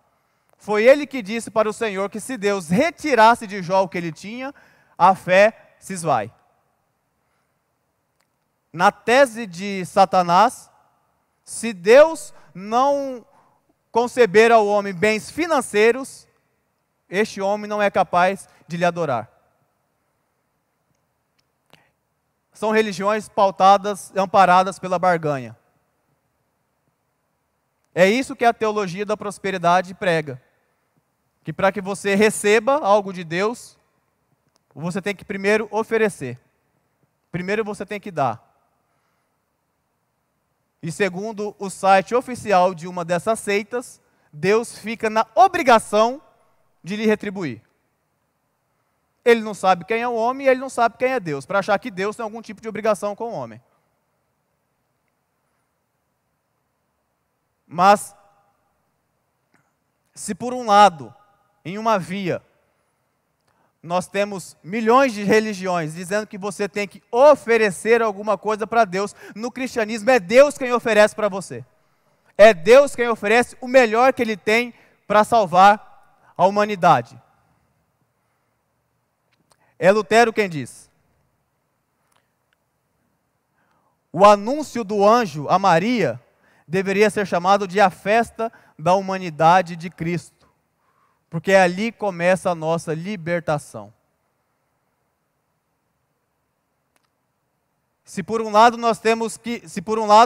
Foi ele que disse para o Senhor que se Deus retirasse de Jó o que ele tinha, a fé se esvai. Na tese de Satanás, se Deus não conceber ao homem bens financeiros, este homem não é capaz de lhe adorar. São religiões pautadas, amparadas pela barganha. É isso que a teologia da prosperidade prega. Que para que você receba algo de Deus, você tem que primeiro oferecer. Primeiro você tem que dar. E segundo o site oficial de uma dessas seitas, Deus fica na obrigação de lhe retribuir. Ele não sabe quem é o homem e ele não sabe quem é Deus, para achar que Deus tem algum tipo de obrigação com o homem. Mas, se por um lado, em uma via, nós temos milhões de religiões dizendo que você tem que oferecer alguma coisa para Deus, no cristianismo é Deus quem oferece para você. É Deus quem oferece o melhor que Ele tem para salvar a humanidade. É Lutero quem diz: o anúncio do anjo a Maria deveria ser chamado de a festa da humanidade de Cristo, porque ali começa a nossa libertação. Se por um lado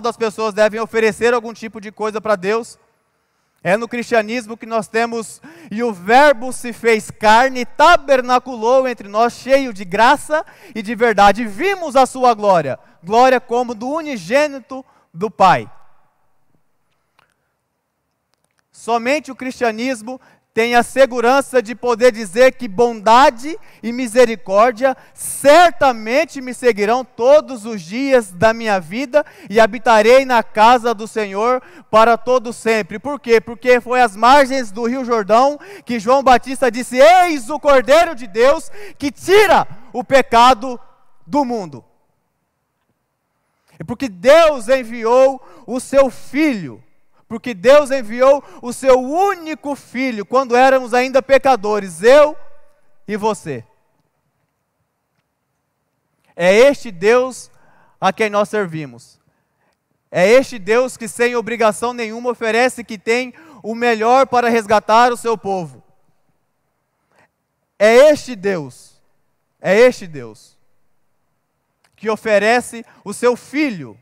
as pessoas devem oferecer algum tipo de coisa para Deus, é no cristianismo que nós temos, e o verbo se fez carne, tabernaculou entre nós, cheio de graça e de verdade. Vimos a sua glória, glória como do unigênito do Pai. Somente o cristianismo tem a segurança de poder dizer que bondade e misericórdia certamente me seguirão todos os dias da minha vida e habitarei na casa do Senhor para todo sempre. Por quê? Porque foi às margens do Rio Jordão que João Batista disse: eis o Cordeiro de Deus que tira o pecado do mundo. E porque Deus enviou o seu Filho, porque Deus enviou o seu único Filho, quando éramos ainda pecadores, eu e você. É este Deus a quem nós servimos. É este Deus que sem obrigação nenhuma oferece, que tem o melhor para resgatar o seu povo. É este Deus que oferece o seu Filho.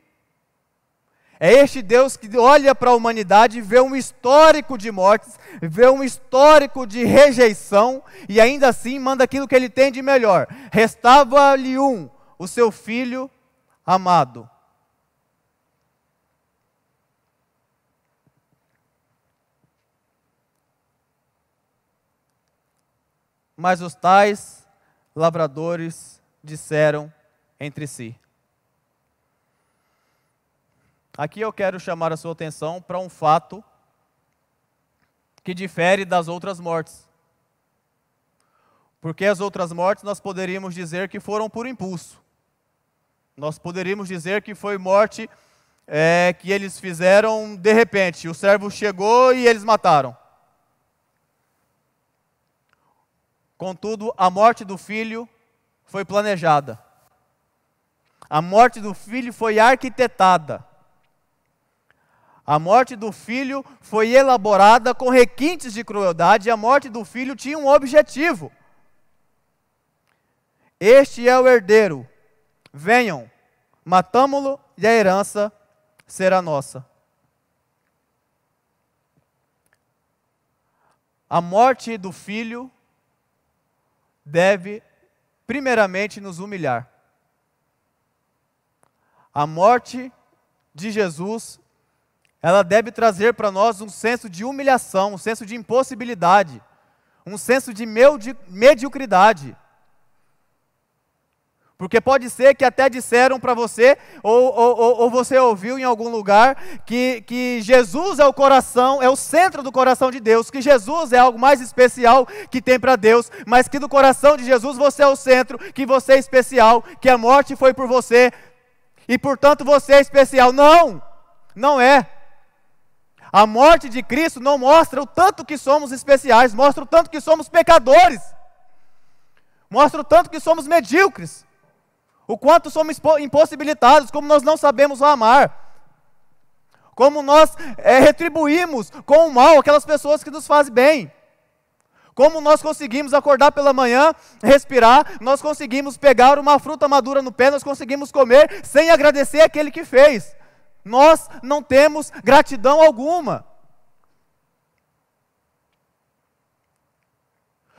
É este Deus que olha para a humanidade e vê um histórico de mortes, vê um histórico de rejeição, e ainda assim manda aquilo que Ele tem de melhor. Restava-lhe o seu Filho amado. Mas os tais lavradores disseram entre si. Aqui eu quero chamar a sua atenção para um fato que difere das outras mortes. Porque as outras mortes nós poderíamos dizer que foram por impulso. Nós poderíamos dizer que foi morte que eles fizeram de repente. O servo chegou e eles mataram. Contudo, a morte do filho foi planejada. A morte do filho foi arquitetada. A morte do filho foi elaborada com requintes de crueldade, e a morte do filho tinha um objetivo. Este é o herdeiro. Venham, matamo-lo e a herança será nossa. A morte do filho deve, primeiramente, nos humilhar. A morte de Jesus, ela deve trazer para nós um senso de humilhação, um senso de impossibilidade, um senso de mediocridade. Porque pode ser que até disseram para você, ou você ouviu em algum lugar, que Jesus é o coração, é o centro do coração de Deus, que Jesus é algo mais especial que tem para Deus, mas que do coração de Jesus você é o centro, que você é especial, que a morte foi por você, e portanto você é especial. Não, não é. A morte de Cristo não mostra o tanto que somos especiais, mostra o tanto que somos pecadores, mostra o tanto que somos medíocres, o quanto somos impossibilitados, como nós não sabemos amar, como nós retribuímos com o mal aquelas pessoas que nos fazem bem, como nós conseguimos acordar pela manhã, respirar, nós conseguimos pegar uma fruta madura no pé, nós conseguimos comer sem agradecer aquele que fez. Nós não temos gratidão alguma.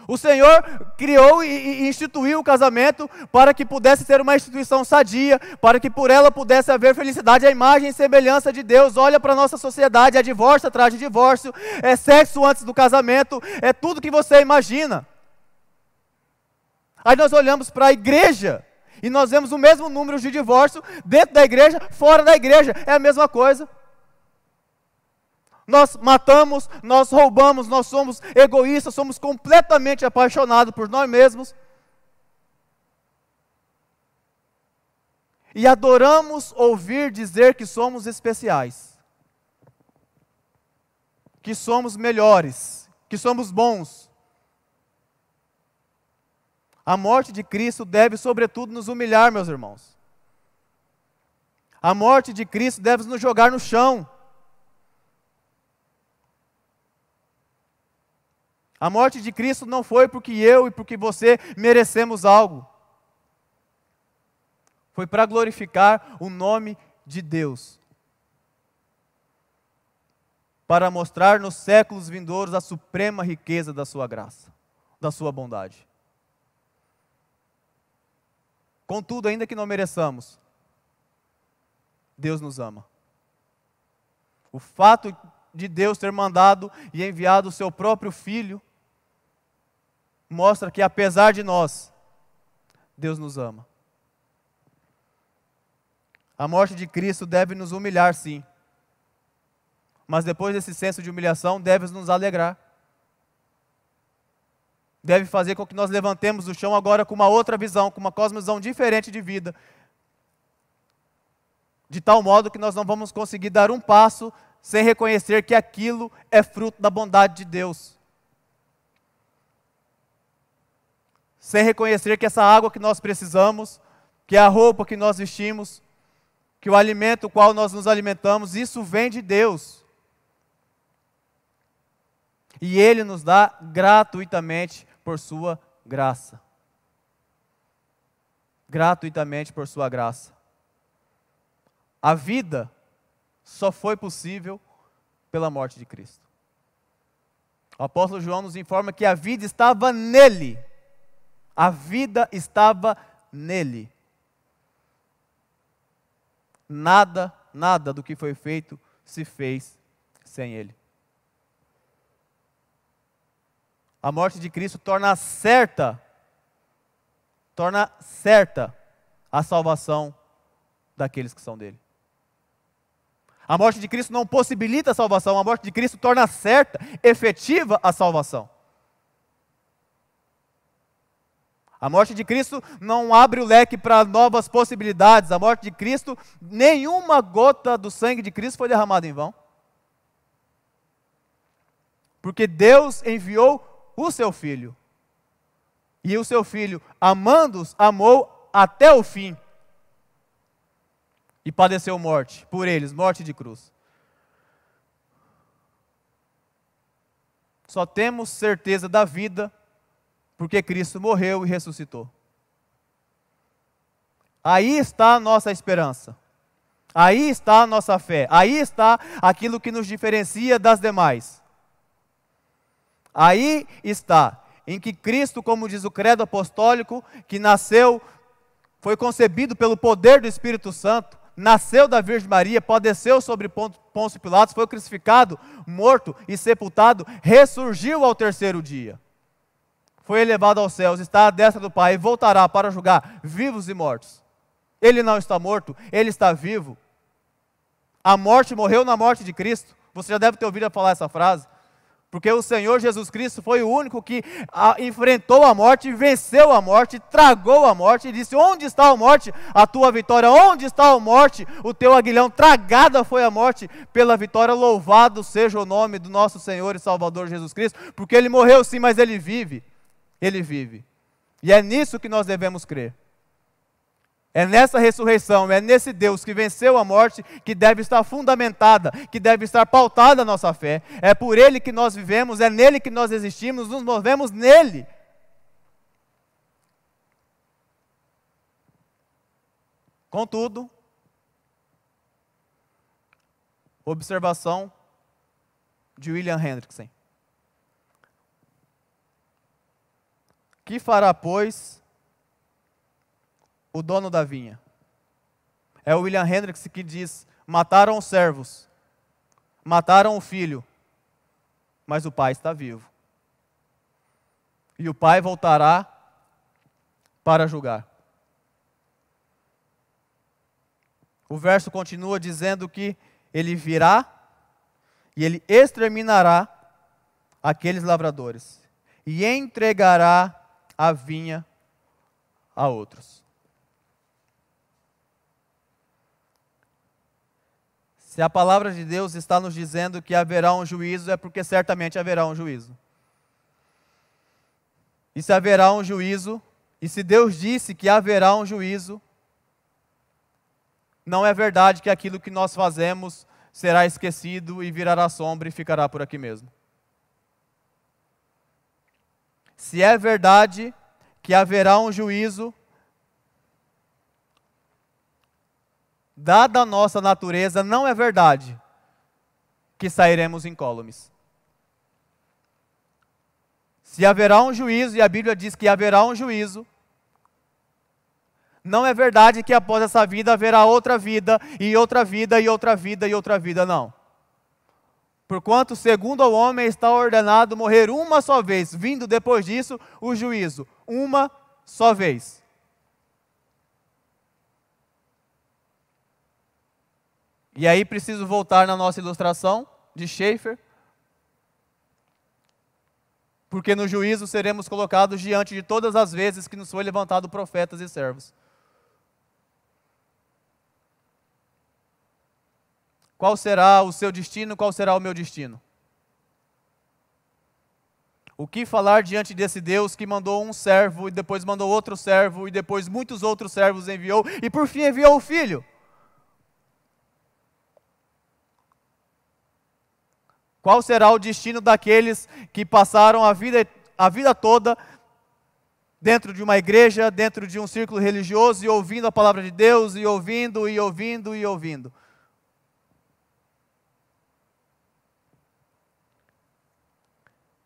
O Senhor criou e instituiu o casamento para que pudesse ser uma instituição sadia, para que por ela pudesse haver felicidade, a imagem e semelhança de Deus. Olha para a nossa sociedade, é divórcio atrás de divórcio, é sexo antes do casamento, é tudo que você imagina. Aí nós olhamos para a igreja e nós vemos o mesmo número de divórcio dentro da igreja, fora da igreja, é a mesma coisa. Nós matamos, nós roubamos, nós somos egoístas, somos completamente apaixonados por nós mesmos. E adoramos ouvir dizer que somos especiais, que somos melhores, que somos bons. A morte de Cristo deve, sobretudo, nos humilhar, meus irmãos. A morte de Cristo deve nos jogar no chão. A morte de Cristo não foi porque eu e porque você merecemos algo. Foi para glorificar o nome de Deus. Para mostrar nos séculos vindouros a suprema riqueza da sua graça, da sua bondade. Contudo, ainda que não mereçamos, Deus nos ama. O fato de Deus ter mandado e enviado o seu próprio Filho mostra que, apesar de nós, Deus nos ama. A morte de Cristo deve nos humilhar, sim. Mas depois desse senso de humilhação, deve nos alegrar. Deve fazer com que nós levantemos do chão agora com uma outra visão, com uma cosmovisão diferente de vida. De tal modo que nós não vamos conseguir dar um passo sem reconhecer que aquilo é fruto da bondade de Deus. Sem reconhecer que essa água que nós precisamos, que a roupa que nós vestimos, que o alimento o qual nós nos alimentamos, isso vem de Deus. E Ele nos dá gratuitamente por sua graça. Gratuitamente por sua graça. A vida só foi possível pela morte de Cristo. O apóstolo João nos informa que a vida estava nele. A vida estava nele. Nada do que foi feito se fez sem ele. A morte de Cristo torna certa a salvação daqueles que são dele. A morte de Cristo não possibilita a salvação, a morte de Cristo torna certa, efetiva a salvação. A morte de Cristo não abre o leque para novas possibilidades. A morte de Cristo, nenhuma gota do sangue de Cristo foi derramada em vão. Porque Deus enviou o seu Filho. E o seu Filho, amando-os, amou até o fim. E padeceu morte por eles, morte de cruz. Só temos certeza da vida porque Cristo morreu e ressuscitou. Aí está a nossa esperança. Aí está a nossa fé. Aí está aquilo que nos diferencia das demais. Aí está em que Cristo, como diz o credo apostólico, que nasceu, foi concebido pelo poder do Espírito Santo, nasceu da Virgem Maria, padeceu sobre Pôncio Pilatos, foi crucificado, morto e sepultado, ressurgiu ao terceiro dia. Foi elevado aos céus, está à destra do Pai e voltará para julgar vivos e mortos. Ele não está morto, ele está vivo. A morte morreu na morte de Cristo. Você já deve ter ouvido falar essa frase. Porque o Senhor Jesus Cristo foi o único que enfrentou a morte, venceu a morte, tragou a morte e disse: onde está a morte? A tua vitória. Onde está a morte? O teu aguilhão. Tragada foi a morte pela vitória. Louvado seja o nome do nosso Senhor e Salvador Jesus Cristo. Porque Ele morreu sim, mas Ele vive. Ele vive. E é nisso que nós devemos crer. É nessa ressurreição, é nesse Deus que venceu a morte que deve estar fundamentada, que deve estar pautada a nossa fé. É por Ele que nós vivemos, é nele que nós existimos, nos movemos nele. Contudo, observação de William Hendrickson. Que fará, pois, o dono da vinha? É o William Hendrickson que diz: mataram os servos, mataram o filho, mas o pai está vivo. E o pai voltará para julgar. O verso continua dizendo que ele virá e ele exterminará aqueles lavradores e entregará a vinha a outros. Se a palavra de Deus está nos dizendo que haverá um juízo, é porque certamente haverá um juízo. E se haverá um juízo, e se Deus disse que haverá um juízo, não é verdade que aquilo que nós fazemos será esquecido e virará sombra e ficará por aqui mesmo. Se é verdade que haverá um juízo, dada a nossa natureza, não é verdade que sairemos incólumes. Se haverá um juízo, e a Bíblia diz que haverá um juízo, não é verdade que após essa vida haverá outra vida, e outra vida, e outra vida, e outra vida, não. Porquanto, segundo ao homem, está ordenado morrer uma só vez, vindo depois disso o juízo, uma só vez. E aí preciso voltar na nossa ilustração de Schaeffer, porque no juízo seremos colocados diante de todas as vezes que nos foi levantado profetas e servos. Qual será o seu destino? Qual será o meu destino? O que falar diante desse Deus que mandou um servo, e depois mandou outro servo, e depois muitos outros servos enviou, e por fim enviou o Filho? Qual será o destino daqueles que passaram a vida toda dentro de uma igreja, dentro de um círculo religioso, e ouvindo a palavra de Deus, e ouvindo, e ouvindo, e ouvindo?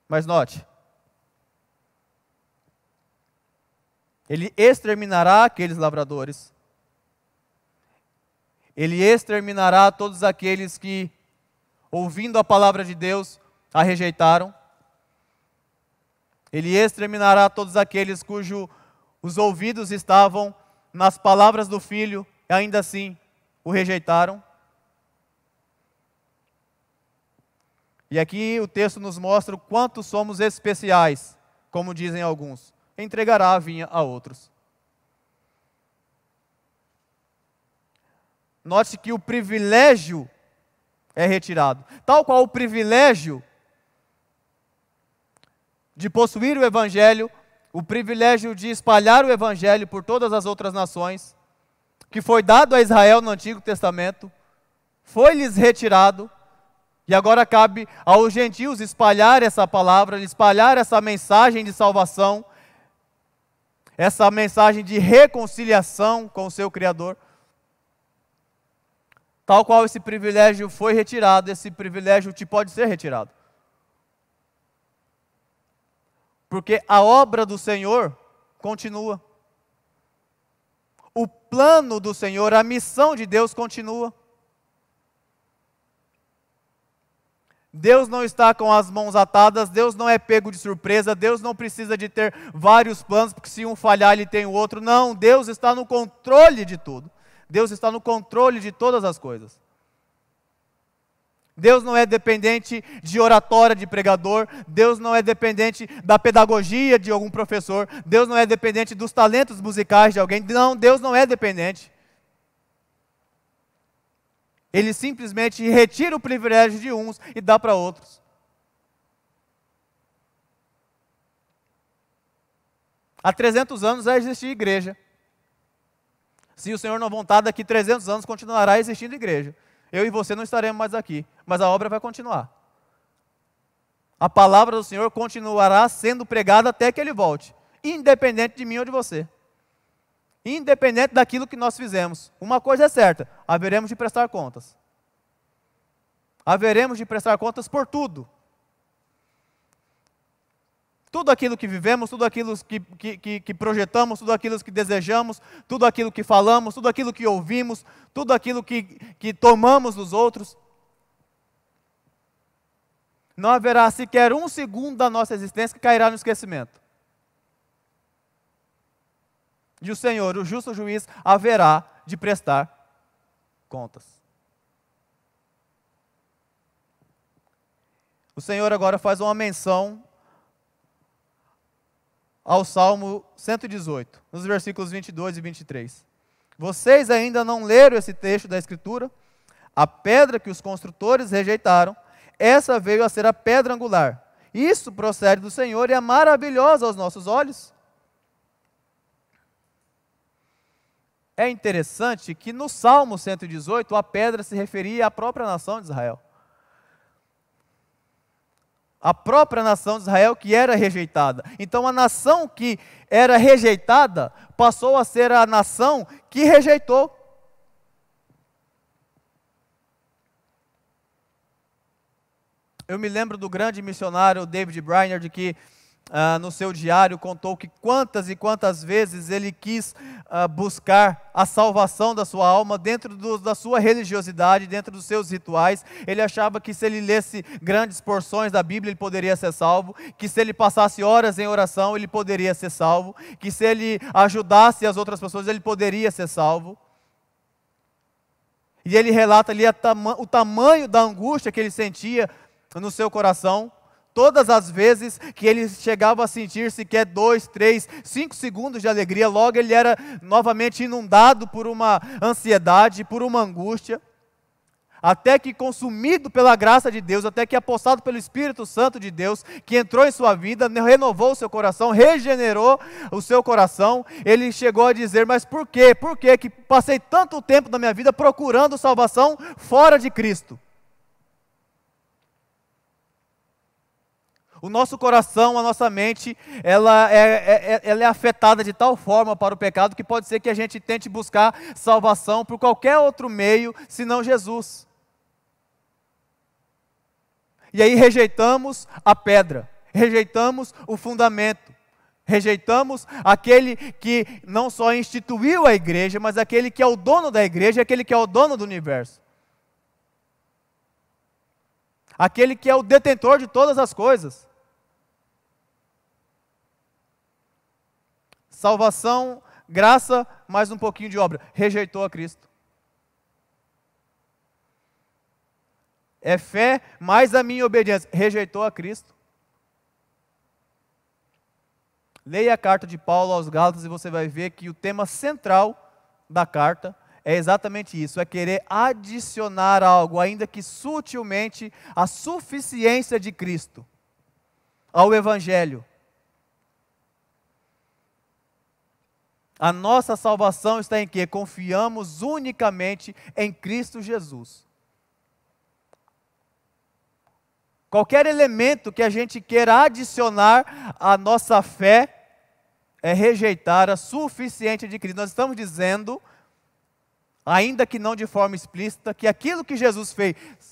Mas note, ele exterminará aqueles lavradores, ele exterminará todos aqueles que, ouvindo a palavra de Deus, a rejeitaram, ele exterminará todos aqueles cujos os ouvidos estavam nas palavras do Filho, e ainda assim o rejeitaram. E aqui o texto nos mostra o quanto somos especiais, como dizem alguns. Entregará a vinha a outros. Note que o privilégio é retirado. Tal qual o privilégio de possuir o Evangelho, o privilégio de espalhar o Evangelho por todas as outras nações, que foi dado a Israel no Antigo Testamento, foi-lhes retirado, e agora cabe aos gentios espalhar essa palavra, espalhar essa mensagem de salvação, essa mensagem de reconciliação com o seu Criador. Tal qual esse privilégio foi retirado, esse privilégio te pode ser retirado. Porque a obra do Senhor continua. O plano do Senhor, a missão de Deus continua. Deus não está com as mãos atadas, Deus não é pego de surpresa, Deus não precisa de ter vários planos, porque se um falhar ele tem o outro. Não, Deus está no controle de tudo. Deus está no controle de todas as coisas. Deus não é dependente de oratória de pregador, Deus não é dependente da pedagogia de algum professor, Deus não é dependente dos talentos musicais de alguém. Não, Deus não é dependente. Ele simplesmente retira o privilégio de uns e dá para outros. Há 300 anos já existia igreja. Se o Senhor não voltar, daqui 300 anos continuará existindo igreja. Eu e você não estaremos mais aqui, mas a obra vai continuar. A palavra do Senhor continuará sendo pregada até que Ele volte, independente de mim ou de você. Independente daquilo que nós fizemos. Uma coisa é certa, haveremos de prestar contas. Haveremos de prestar contas por tudo. Tudo aquilo que vivemos, tudo aquilo que projetamos, tudo aquilo que desejamos, tudo aquilo que falamos, tudo aquilo que ouvimos, tudo aquilo que tomamos dos outros. Não haverá sequer um segundo da nossa existência que cairá no esquecimento. E o Senhor, o justo juiz, haverá de prestar contas. O Senhor agora faz uma menção ao Salmo 118, nos versículos 22 e 23. Vocês ainda não leram esse texto da Escritura? A pedra que os construtores rejeitaram, essa veio a ser a pedra angular. Isso procede do Senhor e é maravilhosa aos nossos olhos. É interessante que no Salmo 118, a pedra se referia à própria nação de Israel. A própria nação de Israel que era rejeitada. Então a nação que era rejeitada passou a ser a nação que rejeitou. Eu me lembro do grande missionário David Brainerd que no seu diário contou que quantas e quantas vezes ele quis buscar a salvação da sua alma dentro da sua religiosidade, dentro dos seus rituais. Ele achava que se ele lesse grandes porções da Bíblia ele poderia ser salvo, que se ele passasse horas em oração ele poderia ser salvo, que se ele ajudasse as outras pessoas ele poderia ser salvo. E ele relata ali o tamanho da angústia que ele sentia no seu coração, todas as vezes que ele chegava a sentir sequer 2, 3, 5 segundos de alegria, logo ele era novamente inundado por uma ansiedade, por uma angústia, até que consumido pela graça de Deus, até que apossado pelo Espírito Santo de Deus, que entrou em sua vida, renovou o seu coração, regenerou o seu coração, ele chegou a dizer, mas por quê? Por quê que passei tanto tempo da minha vida procurando salvação fora de Cristo? O nosso coração, a nossa mente, ela é afetada de tal forma para o pecado que pode ser que a gente tente buscar salvação por qualquer outro meio, senão Jesus. E aí rejeitamos a pedra, rejeitamos o fundamento, rejeitamos aquele que não só instituiu a igreja, mas aquele que é o dono da igreja, aquele que é o dono do universo. Aquele que é o detentor de todas as coisas. Salvação, graça, mais um pouquinho de obra. Rejeitou a Cristo. É fé mais a minha obediência. Rejeitou a Cristo. Leia a carta de Paulo aos Gálatas e você vai ver que o tema central da carta é exatamente isso, é querer adicionar algo, ainda que sutilmente, a suficiência de Cristo ao Evangelho. A nossa salvação está em quê? Confiamos unicamente em Cristo Jesus. Qualquer elemento que a gente queira adicionar à nossa fé é rejeitar a suficiência de Cristo. Nós estamos dizendo, ainda que não de forma explícita, que aquilo que Jesus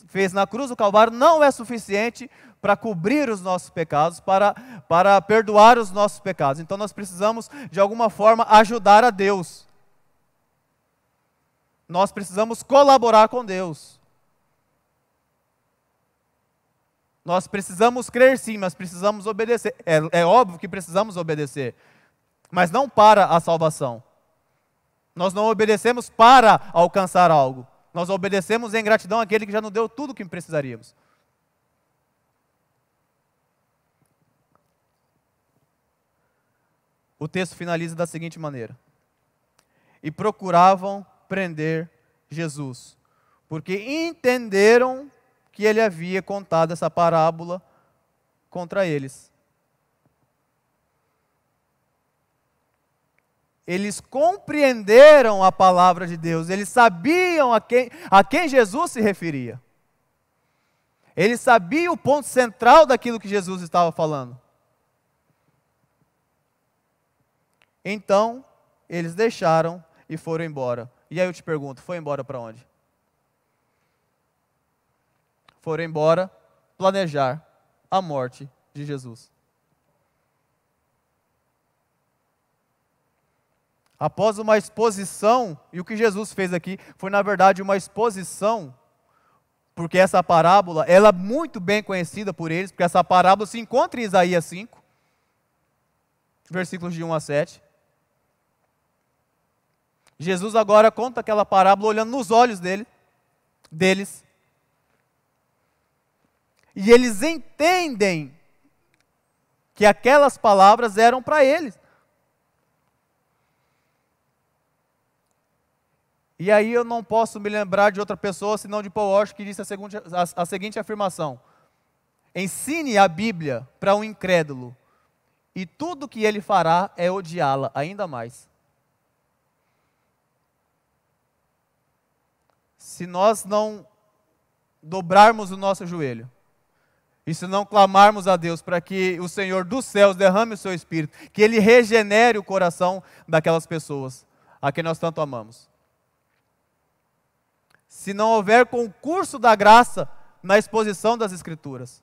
fez na cruz do Calvário não é suficiente para cobrir os nossos pecados, para perdoar os nossos pecados. Então nós precisamos, de alguma forma, ajudar a Deus. Nós precisamos colaborar com Deus. Nós precisamos crer sim, mas precisamos obedecer. É óbvio que precisamos obedecer, mas não para a salvação. Nós não obedecemos para alcançar algo. Nós obedecemos em gratidão àquele que já nos deu tudo o que precisaríamos. O texto finaliza da seguinte maneira: e procuravam prender Jesus, porque entenderam que ele havia contado essa parábola contra eles. Eles compreenderam a palavra de Deus, eles sabiam a quem Jesus se referia. Eles sabiam o ponto central daquilo que Jesus estava falando. Então, eles deixaram e foram embora. E aí eu te pergunto, foi embora para onde? Foram embora planejar a morte de Jesus. Após uma exposição, e o que Jesus fez aqui foi na verdade uma exposição, porque essa parábola, ela é muito bem conhecida por eles, porque essa parábola se encontra em Isaías 5, versículos de 1 a 7. Jesus agora conta aquela parábola olhando nos olhos deles. E eles entendem que aquelas palavras eram para eles. E aí eu não posso me lembrar de outra pessoa, senão de Paul Washer, que disse a seguinte afirmação: ensine a Bíblia para um incrédulo, e tudo que ele fará é odiá-la ainda mais. Se nós não dobrarmos o nosso joelho, e se não clamarmos a Deus para que o Senhor dos céus derrame o seu Espírito, que Ele regenere o coração daquelas pessoas a quem nós tanto amamos. Se não houver concurso da graça na exposição das Escrituras,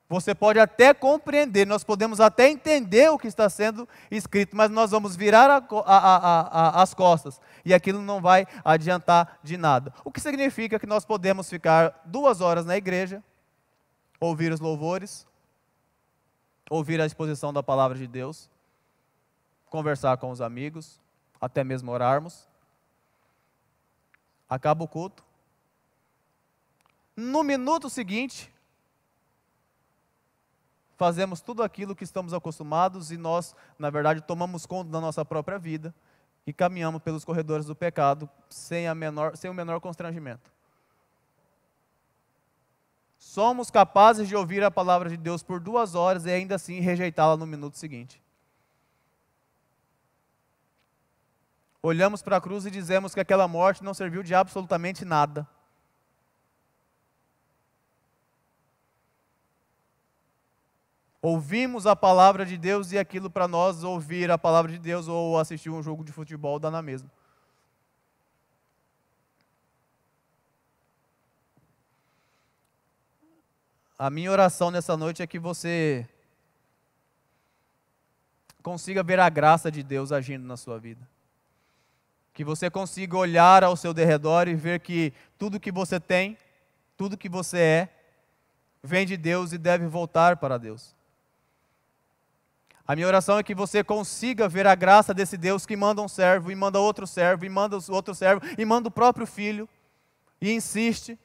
você pode até compreender, nós podemos até entender o que está sendo escrito, mas nós vamos virar as costas e aquilo não vai adiantar de nada. O que significa que nós podemos ficar 2 horas na igreja, ouvir os louvores, ouvir a exposição da palavra de Deus, conversar com os amigos, até mesmo orarmos. Acaba o culto. No minuto seguinte, fazemos tudo aquilo que estamos acostumados e nós, na verdade, tomamos conta da nossa própria vida e caminhamos pelos corredores do pecado sem o menor constrangimento. Somos capazes de ouvir a palavra de Deus por 2 horas e ainda assim rejeitá-la no minuto seguinte. Olhamos para a cruz e dizemos que aquela morte não serviu de absolutamente nada. Ouvimos a palavra de Deus e aquilo para nós, ouvir a palavra de Deus ou assistir um jogo de futebol, dá na mesma. A minha oração nessa noite é que você consiga ver a graça de Deus agindo na sua vida. Que você consiga olhar ao seu derredor e ver que tudo que você tem, tudo que você é, vem de Deus e deve voltar para Deus. A minha oração é que você consiga ver a graça desse Deus que manda um servo, e manda outro servo, e manda outro servo, e manda o próprio Filho, e insiste,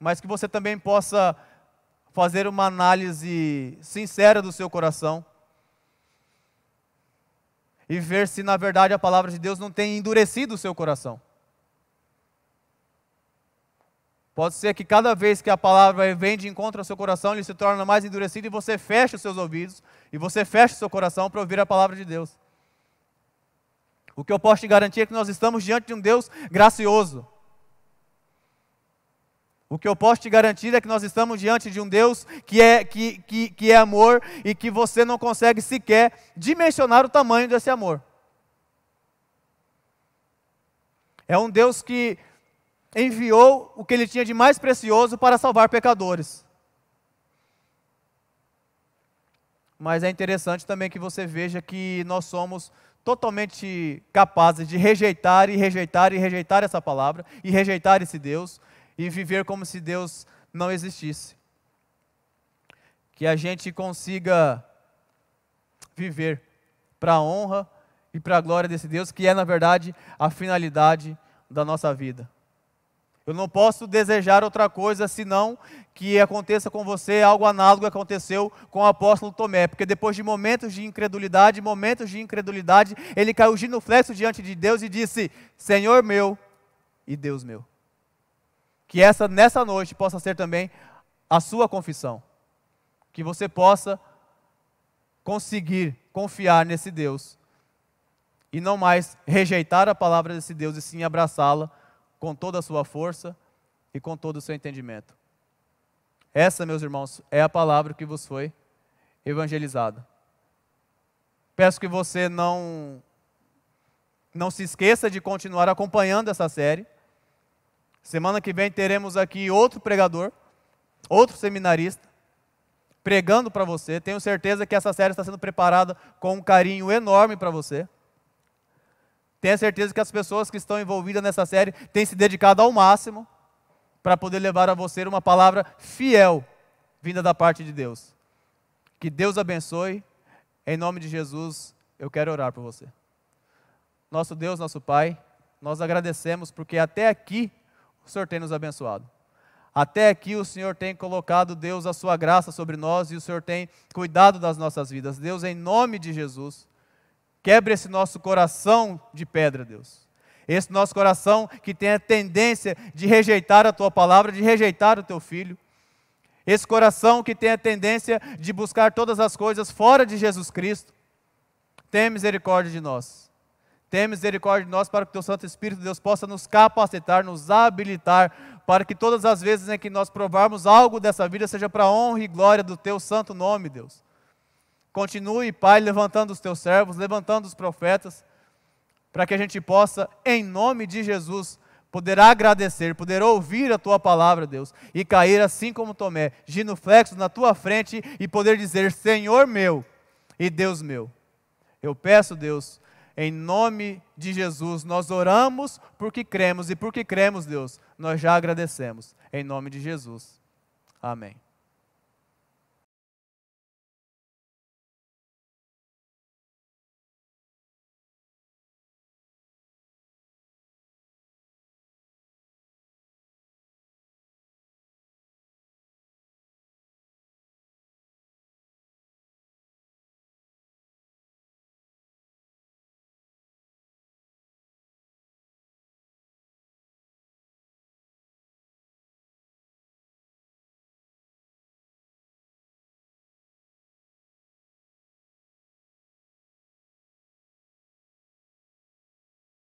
mas que você também possa fazer uma análise sincera do seu coração e ver se na verdade a palavra de Deus não tem endurecido o seu coração. Pode ser que cada vez que a palavra vem de encontro ao seu coração, ele se torna mais endurecido e você fecha os seus ouvidos e você fecha o seu coração para ouvir a palavra de Deus. O que eu posso te garantir é que nós estamos diante de um Deus gracioso. O que eu posso te garantir é que nós estamos diante de um Deus que é amor e que você não consegue sequer dimensionar o tamanho desse amor. É um Deus que enviou o que ele tinha de mais precioso para salvar pecadores. Mas é interessante também que você veja que nós somos totalmente capazes de rejeitar essa palavra, e rejeitar esse Deus, e viver como se Deus não existisse. Que a gente consiga viver para a honra e para a glória desse Deus, que é na verdade a finalidade da nossa vida. Eu não posso desejar outra coisa senão que aconteça com você algo análogo que aconteceu com o apóstolo Tomé, porque depois de momentos de incredulidade, ele caiu genuflexo diante de Deus e disse: Senhor meu e Deus meu. Que nessa noite possa ser também a sua confissão, que você possa conseguir confiar nesse Deus e não mais rejeitar a palavra desse Deus, e sim abraçá-la com toda a sua força e com todo o seu entendimento. Essa, meus irmãos, é a palavra que vos foi evangelizada. Peço que você não se esqueça de continuar acompanhando essa série. Semana que vem teremos aqui outro pregador, outro seminarista, pregando para você. Tenho certeza que essa série está sendo preparada com um carinho enorme para você. Tenho certeza que as pessoas que estão envolvidas nessa série têm se dedicado ao máximo para poder levar a você uma palavra fiel, vinda da parte de Deus. Que Deus abençoe. Em nome de Jesus, eu quero orar por você. Nosso Deus, nosso Pai, nós agradecemos porque até aqui o Senhor tem nos abençoado. Até aqui o Senhor tem colocado, Deus, a sua graça sobre nós, e o Senhor tem cuidado das nossas vidas. Deus, em nome de Jesus, quebre esse nosso coração de pedra, Deus. Esse nosso coração que tem a tendência de rejeitar a Tua palavra, de rejeitar o Teu Filho. Esse coração que tem a tendência de buscar todas as coisas fora de Jesus Cristo. Tenha misericórdia de nós. Tenha misericórdia de nós para que o Teu Santo Espírito, Deus, possa nos capacitar, nos habilitar, para que todas as vezes em que nós provarmos algo dessa vida, seja para a honra e glória do Teu santo nome, Deus. Continue, Pai, levantando os Teus servos, levantando os profetas, para que a gente possa, em nome de Jesus, poder agradecer, poder ouvir a Tua palavra, Deus, e cair assim como Tomé, genuflexo na Tua frente, e poder dizer: Senhor meu e Deus meu. Eu peço, Deus, em nome de Jesus, nós oramos porque cremos, e porque cremos, Deus, nós já agradecemos. Em nome de Jesus. Amém.